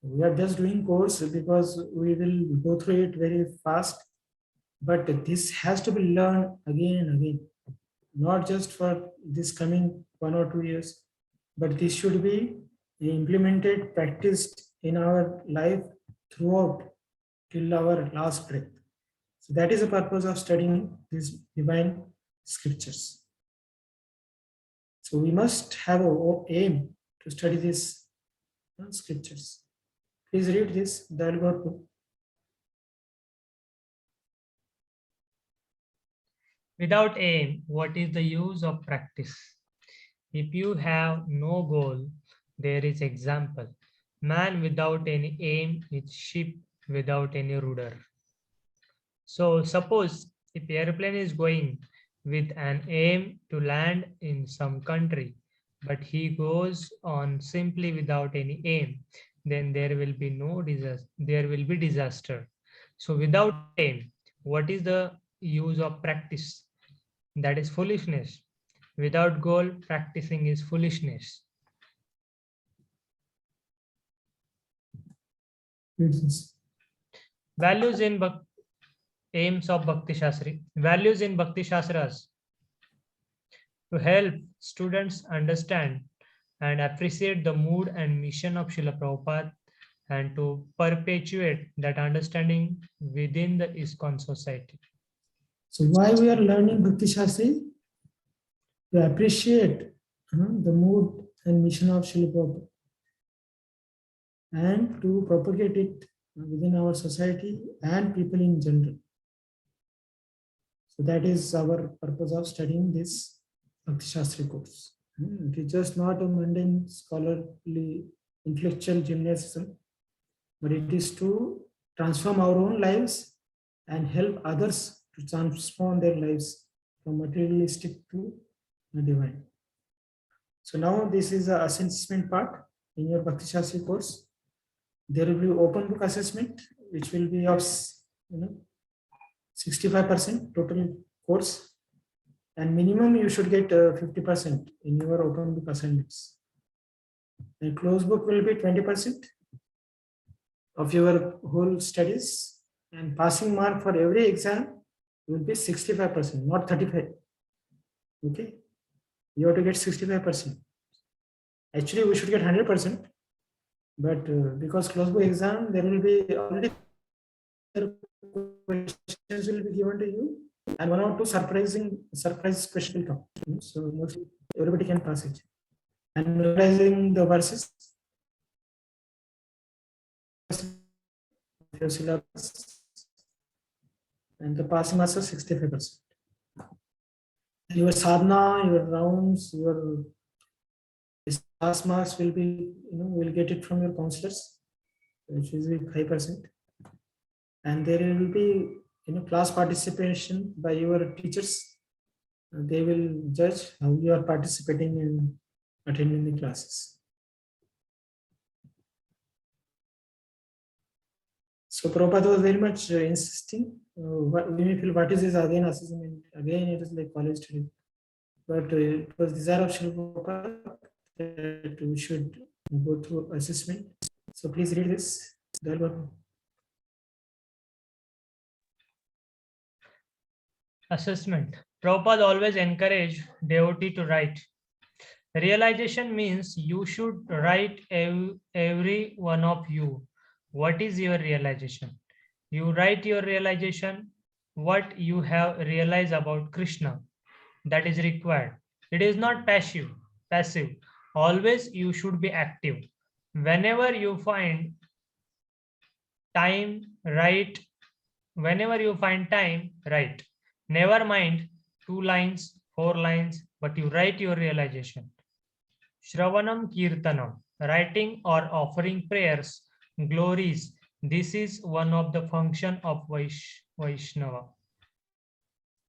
we are just doing course because we will go through it very fast. But this has to be learned again and again, not just for this coming 1 or 2 years, but this should be implemented, practiced in our life throughout till our last breath. So that is the purpose of studying these divine scriptures. So we must have an aim to study these scriptures. Please read this, Dalgor book. Without aim, what is the use of practice? If you have no goal, there is example. Man without any aim is ship without any rudder. So suppose if airplane is going with an aim to land in some country, but he goes on simply without any aim, then there will be no disaster. There will be disaster. So without aim, what is the use of practice? That is foolishness. Without goal, practicing is foolishness. Read this. Values in aims of Bhakti Shastri. Values in Bhakti Shastras to help students understand and appreciate the mood and mission of Srila Prabhupada and to perpetuate that understanding within the ISKCON society. So why we are learning Bhakti Shastri? To appreciate the mood and mission of Srila Prabhupada and to propagate it within our society and people in general. So that is our purpose of studying this Bhakti Shastri course. It is just not a mundane scholarly intellectual gymnasium, but it is to transform our own lives and help others to transform their lives from materialistic to divine. So now this is the assessment part in your Bhakti Shastri course. There will be open book assessment, which will be of 65% total course, and minimum you should get 50% in your open book assignments. And closed book will be 20% of your whole studies, and passing mark for every exam will be 65%, not 35. Okay, you have to get 65%. Actually, we should get 100%, but because closed book exam, there will be already questions will be given to you, and one or two surprise questions will come. So mostly everybody can pass it. And memorizing the verses, your syllabus, and the passing marks are 65%. Your sadhana, your rounds, your pass marks will be, will get it from your counselors, which is 5%. And there will be, class participation by your teachers. They will judge how you are participating in attending the classes. So Prabhupada was very much insisting. We may feel what is this again assessment? Again, it is like college study. But it was desire of Srila Prabhupada that we should go through assessment. So please read this. Assessment. Prabhupada always encouraged devotee to write. Realization means you should write every one of you. What is your realization? You write your realization, what you have realized about Krishna. That is required. It is not passive. Always you should be active. Whenever you find time, write. Whenever you find time, write. Never mind 2 lines, 4 lines, but you write your realization. Shravanam Kirtanam, writing or offering prayers, glories. This is one of the function of Vaishnava.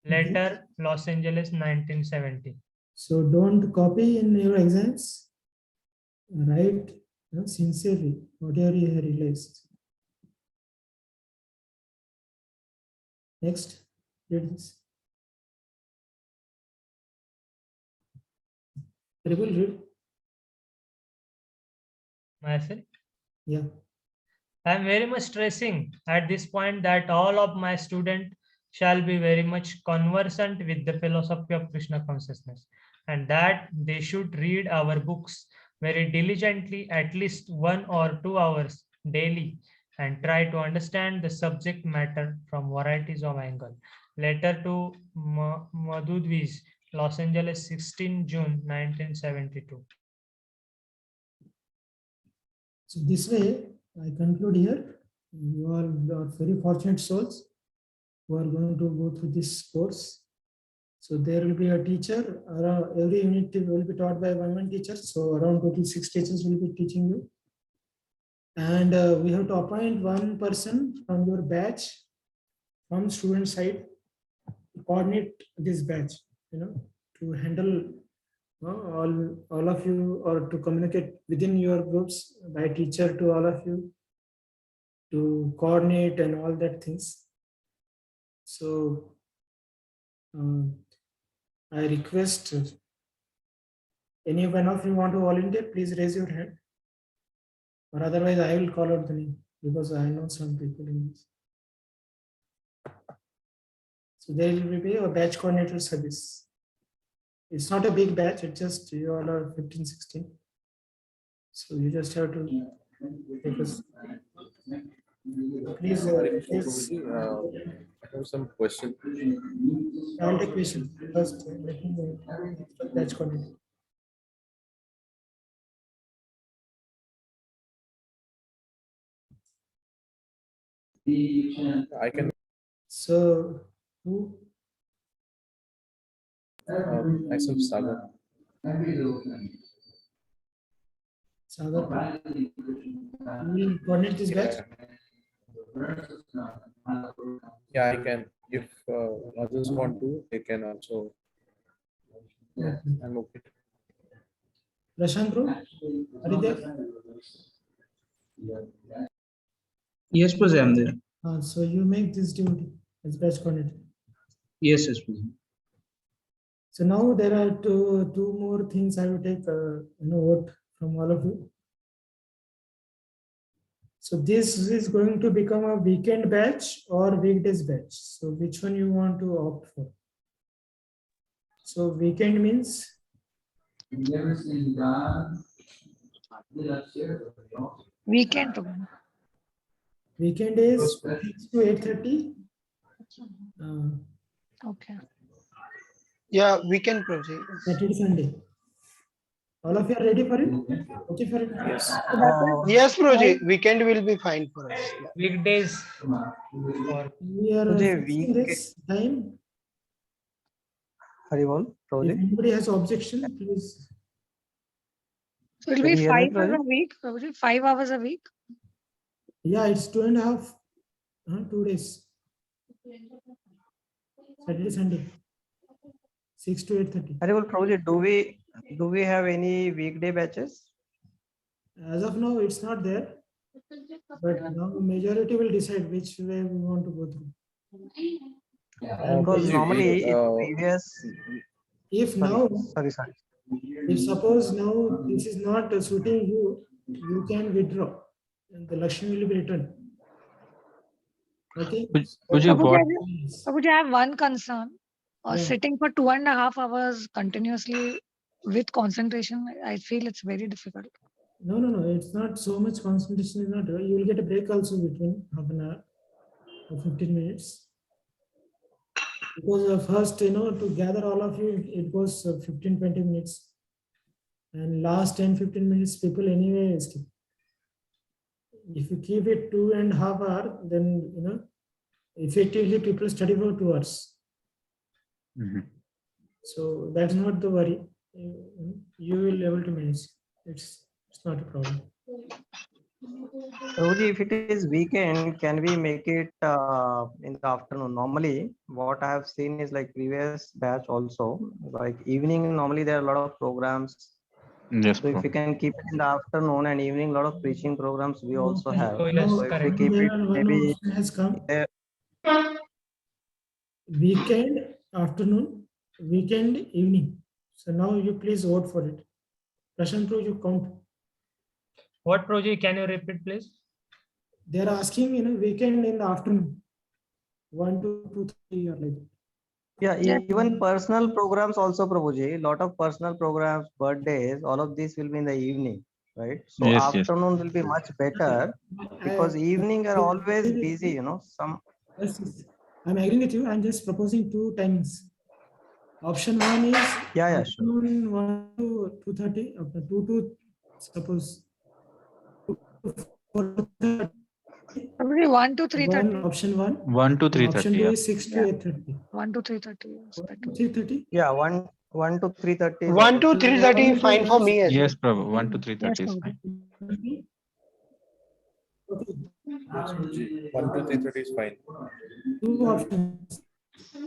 Letter, Los Angeles, 1970. So don't copy in your exams. Write sincerely whatever you have realized. Next, read this. People read. Myself? Yeah. I am very much stressing at this point that all of my students shall be very much conversant with the philosophy of Krishna consciousness. and that they should read our books very diligently, at least 1 or 2 hours daily, and try to understand the subject matter from varieties of angle. Letter to Madhudvis, Los Angeles, 16 June 1972. So this way, I conclude here. You all are very fortunate souls who are going to go through this course. So there will be a teacher. Every unit will be taught by one teacher. So around total 6 teachers will be teaching you. And we have to appoint one person from your batch, from student side, to coordinate this batch, to handle all of you, or to communicate within your groups by teacher to all of you, to coordinate and all that things. So I request any one of you want to volunteer, please raise your hand, or otherwise I will call out the name, because I know some people in this. So there will be a batch coordinator service. It's not a big batch, it's just you all are 15, 16. So you just have to take us. Please, please. I have some question. I'll take question. First, let me know batch coordinator. I can. So, who? Myself, Sagar. Sagar, you will coordinate this batch? Yeah, I can. If others want to, they can also. Yeah, I'm okay. Prashant, bro? Are you there? Yes, Prajay, I'm there. So you make this duty as batch coordinator. Yes, Prajay. So now there are two more things I will take vote from all of you. So this is going to become a weekend batch or weekdays batch. So which one you want to opt for? So weekend means Weekend. weekend is 6 to 8:30. Okay. Yeah, we can proceed. Saturday, Sunday. All of you are ready for it? Okay for it? Yes. Yes, Proji, weekend will be fine for us. Yeah. Weekdays or We are Prajay, fixing this time. Haribol, If Prajay. anybody has objection, please. So it'll Can be you hear me, 5 hours Prajay? a week. Probably 5 hours a week. Yeah, it's 2.5, 2 days. Saturday, Sunday. 6 to 8:30. Haribol, Prajay, do we have any weekday batches? As of now, it's not there. But now majority will decide which way we want to go through. And Because normally in previous, if now, sorry. if suppose now this is not suiting you, you can withdraw and the Lakshmi will be returned. Okay. Prajay, what? Prabhuji, I have one concern. Yeah. Sitting for 2.5 hours continuously with concentration, I feel it's very difficult. No. It's not so much concentration. Is not. You will get a break also between half an hour or 15 minutes. Because first, to gather all of you, it goes 15-20 minutes. And last 10-15 minutes, people anyway skip. If you keep it 2.5 hours, then, effectively people study for 2 hours. So that's not the worry. You will be able to manage. It's not a problem. Prabhuji, if it is weekend, can we make it in the afternoon? Normally, what I have seen is like previous batch also, like evening, normally there are a lot of programs. Yes, So if we can keep it in the afternoon and evening, a lot of preaching programs we also Okay. have. Oh, yes, So if we correct. keep it One maybe option has come. there, Weekend afternoon, weekend evening. So now you please vote for it. Prashant, you count. what project? Can you repeat, please? They are asking weekend in the afternoon. 1 to 2, 3 or like that. Yeah, Yes. even personal programs also, Prabhuji, lot of personal programs, birthdays, all of this will be in the evening, right? So Yes, yes. afternoon will be much better because evening are always busy, you know, some. Yes, yes. I'm agreeing with you. I'm just proposing two times. Option one is Yeah, yeah, sure. afternoon 1 to 2:30, 2 to suppose 4:30. Probably 1 to One 3:30. option one. 1 to Option 3:30. two Yeah. is 6 to Yeah. 8:30. 1 to 3:30 is better. 3:30. Yeah, 1 to 3:30 is 1 also to fine. 3:30 fine for me as well. Yes, Prabhu. 1 to Yes, 3:30 is Prabhuji. fine. Okay. 1 to 3:30 is fine. Two options.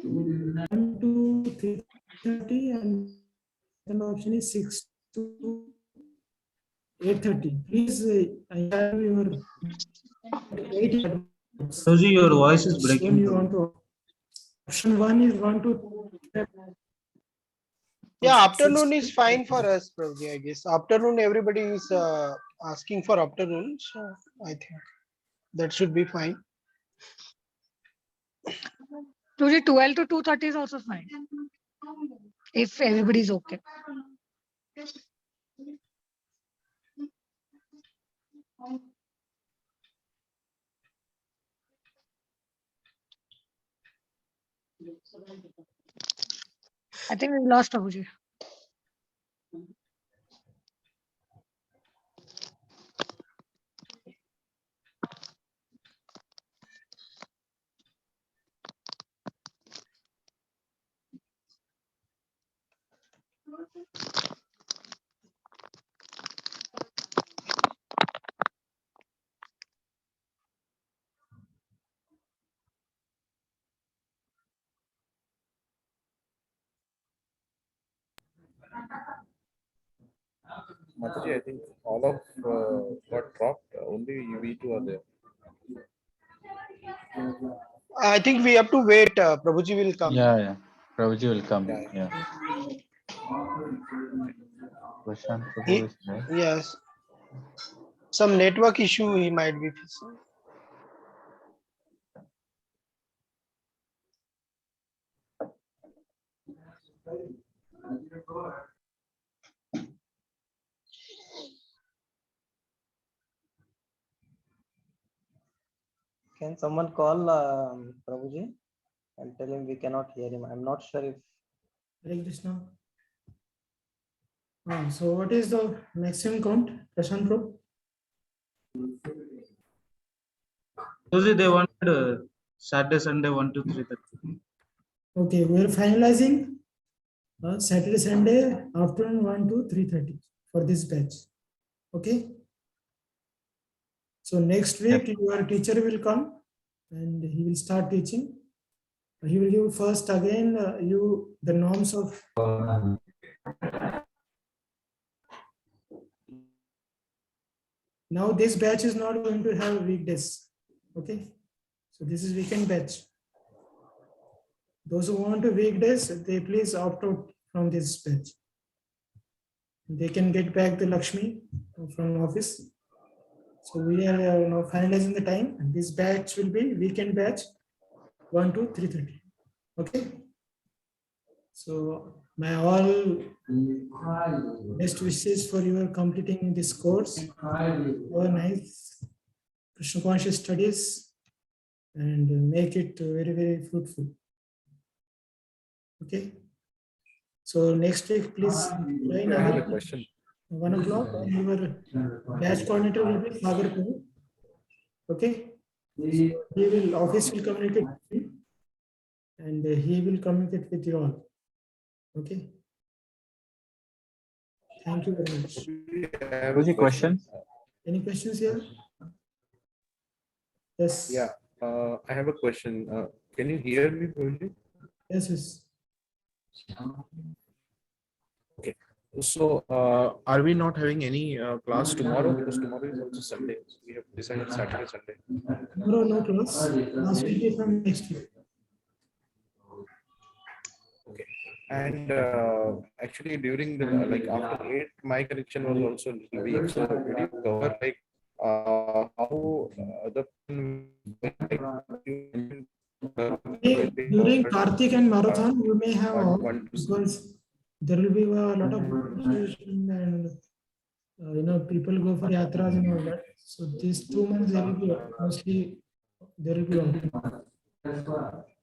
1 to 3:30 and second option is 6 to 8:30. Please, I have your 8 adverts. Prabhuji, your voice is Which breaking. one you want to? Option one is 1 to Yeah, 6 afternoon to is fine for us, Prabhuji, I guess. Afternoon, everybody is asking for afternoon. So I think that should be fine. Prabhuji, 12 to 2:30 is also fine. If everybody is okay. I think we lost Prabhuji. Mataji, I think all of got dropped. Only we two are there. I think we have to wait. Prabhuji will come. Yeah, yeah. Prabhuji will come. Yeah, Yeah. Prashant Prabhu He- is there. Yes. Some network issue he might be facing. Can someone call Prabhuji and tell him we cannot hear him? I'm not sure if. Hare Krishna. So what is the maximum count, Prashant Pro? Prabhuji, they wanted Saturday, Sunday, 1 to 3:30. Okay, we are finalizing Saturday, Sunday, afternoon 1 to 3:30 for this batch. Okay. So next week your teacher will come and he will start teaching. He will give first again you the norms of now this batch is not going to have weekdays. Okay. So this is weekend batch. Those who want to weekdays, they please opt out from this batch. They can get back the Lakshmi from office. So we are now finalizing the time. And this batch will be weekend batch 1 to 3:30. Okay. So my all best wishes for your completing this course. Have a nice Krishna conscious studies and make it very, very fruitful. Okay. So next week, please join I have a our question. 1 o'clock. And your batch coordinator will be Sagar Prabhu. Okay. He will office will communicate with you and he will communicate with you all. Okay. Thank you very much. I have a Prabhuji, question? Any questions here? Yes. Yeah, I have a question. Can you hear me, Prabhuji? Yes, yes. Okay. So, are we not having any class tomorrow? Because tomorrow is also Sunday. We have decided Saturday, Sunday. Tomorrow no class. Class will be from next week. Okay. And actually, during the like after 8, my connection was also little weak. So, did you cover like how the We during Kartik and Marathon, you may have all, one, because there will be a lot of competition and people go for yatras and all that. So these 2 months there will be mostly there will be all.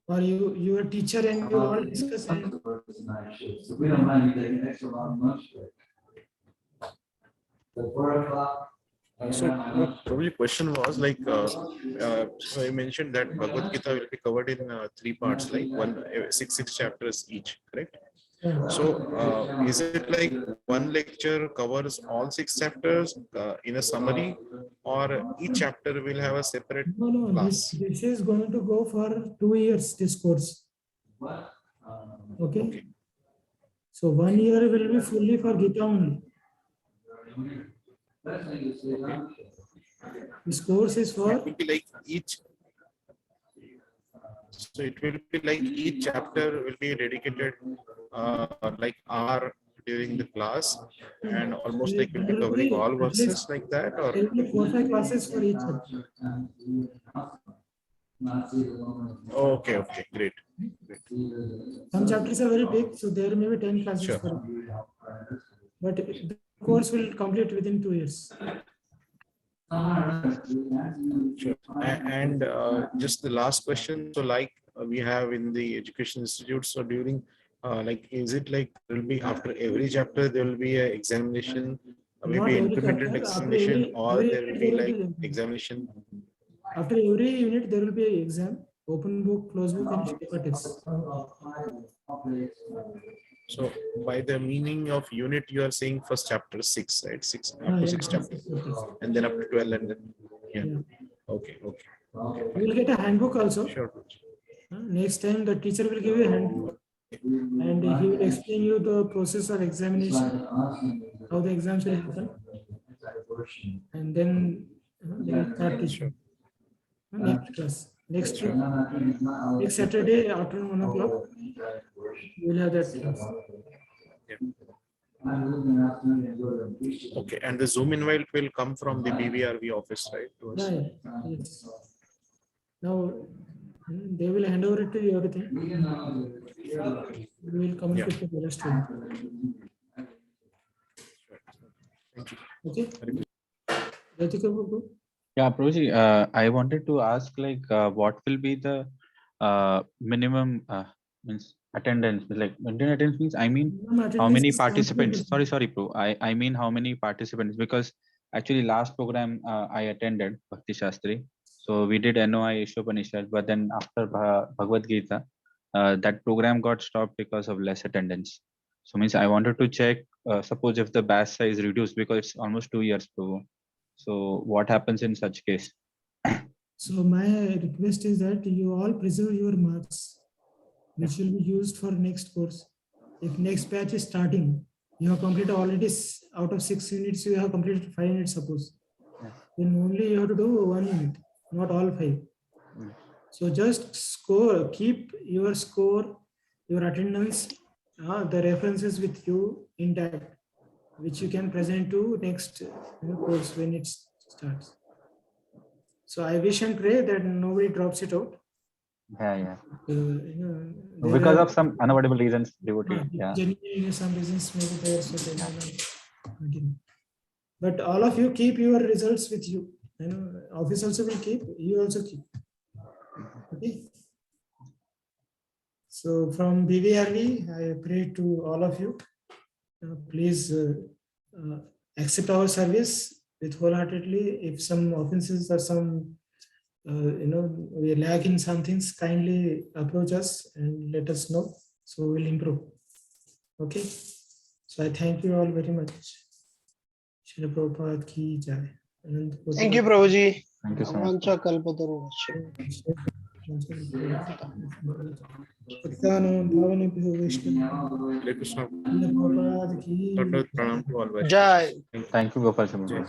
Or your teacher and you all discuss and so probably question was like, so I mentioned that Bhagavad Gita will be covered in 3 parts, like six chapters each, correct? So is it like one lecture covers all 6 chapters in a summary, or each chapter will have a separate no, class? this is going to go for 2 years, this course. Okay. So 1 year will be fully for Gita only. This course is for It will be like each. So it will be like each chapter will be dedicated like hour during the class, and almost like will be covering all verses like that, or there will be 4-5 classes for each chapter. okay, great. Some chapters are very big, so there may be 10 classes Sure. for it. But the course will complete within 2 years. Sure. And just the last question. So like we have in the education institute, so during like, is it like there will be after every chapter there will be an examination, Not maybe every implemented chapter, examination, or every there will unit be there like will be examination? After every unit, there will be an exam, open book, closed book, and paper test. So by the meaning of unit, you are saying first chapter 6, right? 6 up Ah, to yeah, 6 chapters, chapters. and then up to 12, and then yeah. Yeah. Okay. You will get a handbook also. Sure. Next time, the teacher will give you a handbook, and he will explain you the process of examination, how the exams will happen, and then they will start teaching. Next class, next Saturday after 1 o'clock, you will have that class. Okay, and the Zoom invite will come from the BVRV office, right? To us? Yeah, yes. Now they will hand over it to you everything. We will communicate to the rest of you. Okay. Ratika, go. Yeah, Prabhuji, I wanted to ask like what will be the minimum means attendance? Like minimum attendance means, I mean, how many participants? Sorry, Prabhu. I mean how many participants? Because actually last program I attended Bhakti Shastri. So we did NOI Ishopanishad, but then after Bhagavad Gita, that program got stopped because of less attendance. So means I wanted to check, suppose if the batch size reduced, because it's almost 2 years, Prabhu. So what happens in such case? So my request is that you all preserve your marks, which will be used for next course. If next batch is starting, you have completed already out of 6 units, you have completed 5 units, suppose. Then only you have to do 1 unit, not all 5. So just keep your score, your attendance, the references with you intact, which you can present to next course when it starts. So I wish and pray that nobody drops it out. Yeah. Because of some unavoidable reasons, devotee. Yeah. Genuinely, some reasons may be there, so they may not continue. But all of you keep your results with you. Office also will keep. You also keep. Okay. So from BVRV, I pray to all of you. Please accept our service with wholeheartedly. If some offenses or some we lack in some things, kindly approach us and let us know, so we'll improve. Okay, so I thank you all very much. Srila Prabhupada ki jai. Thank you, Prabhuji. Thank you so much. Vancha kalpataru. Bhavanebhyo Vaishnava. Hare Krishna. Prabhupada ki Pranam to all. Jai. Thank you, Gopal Sharma.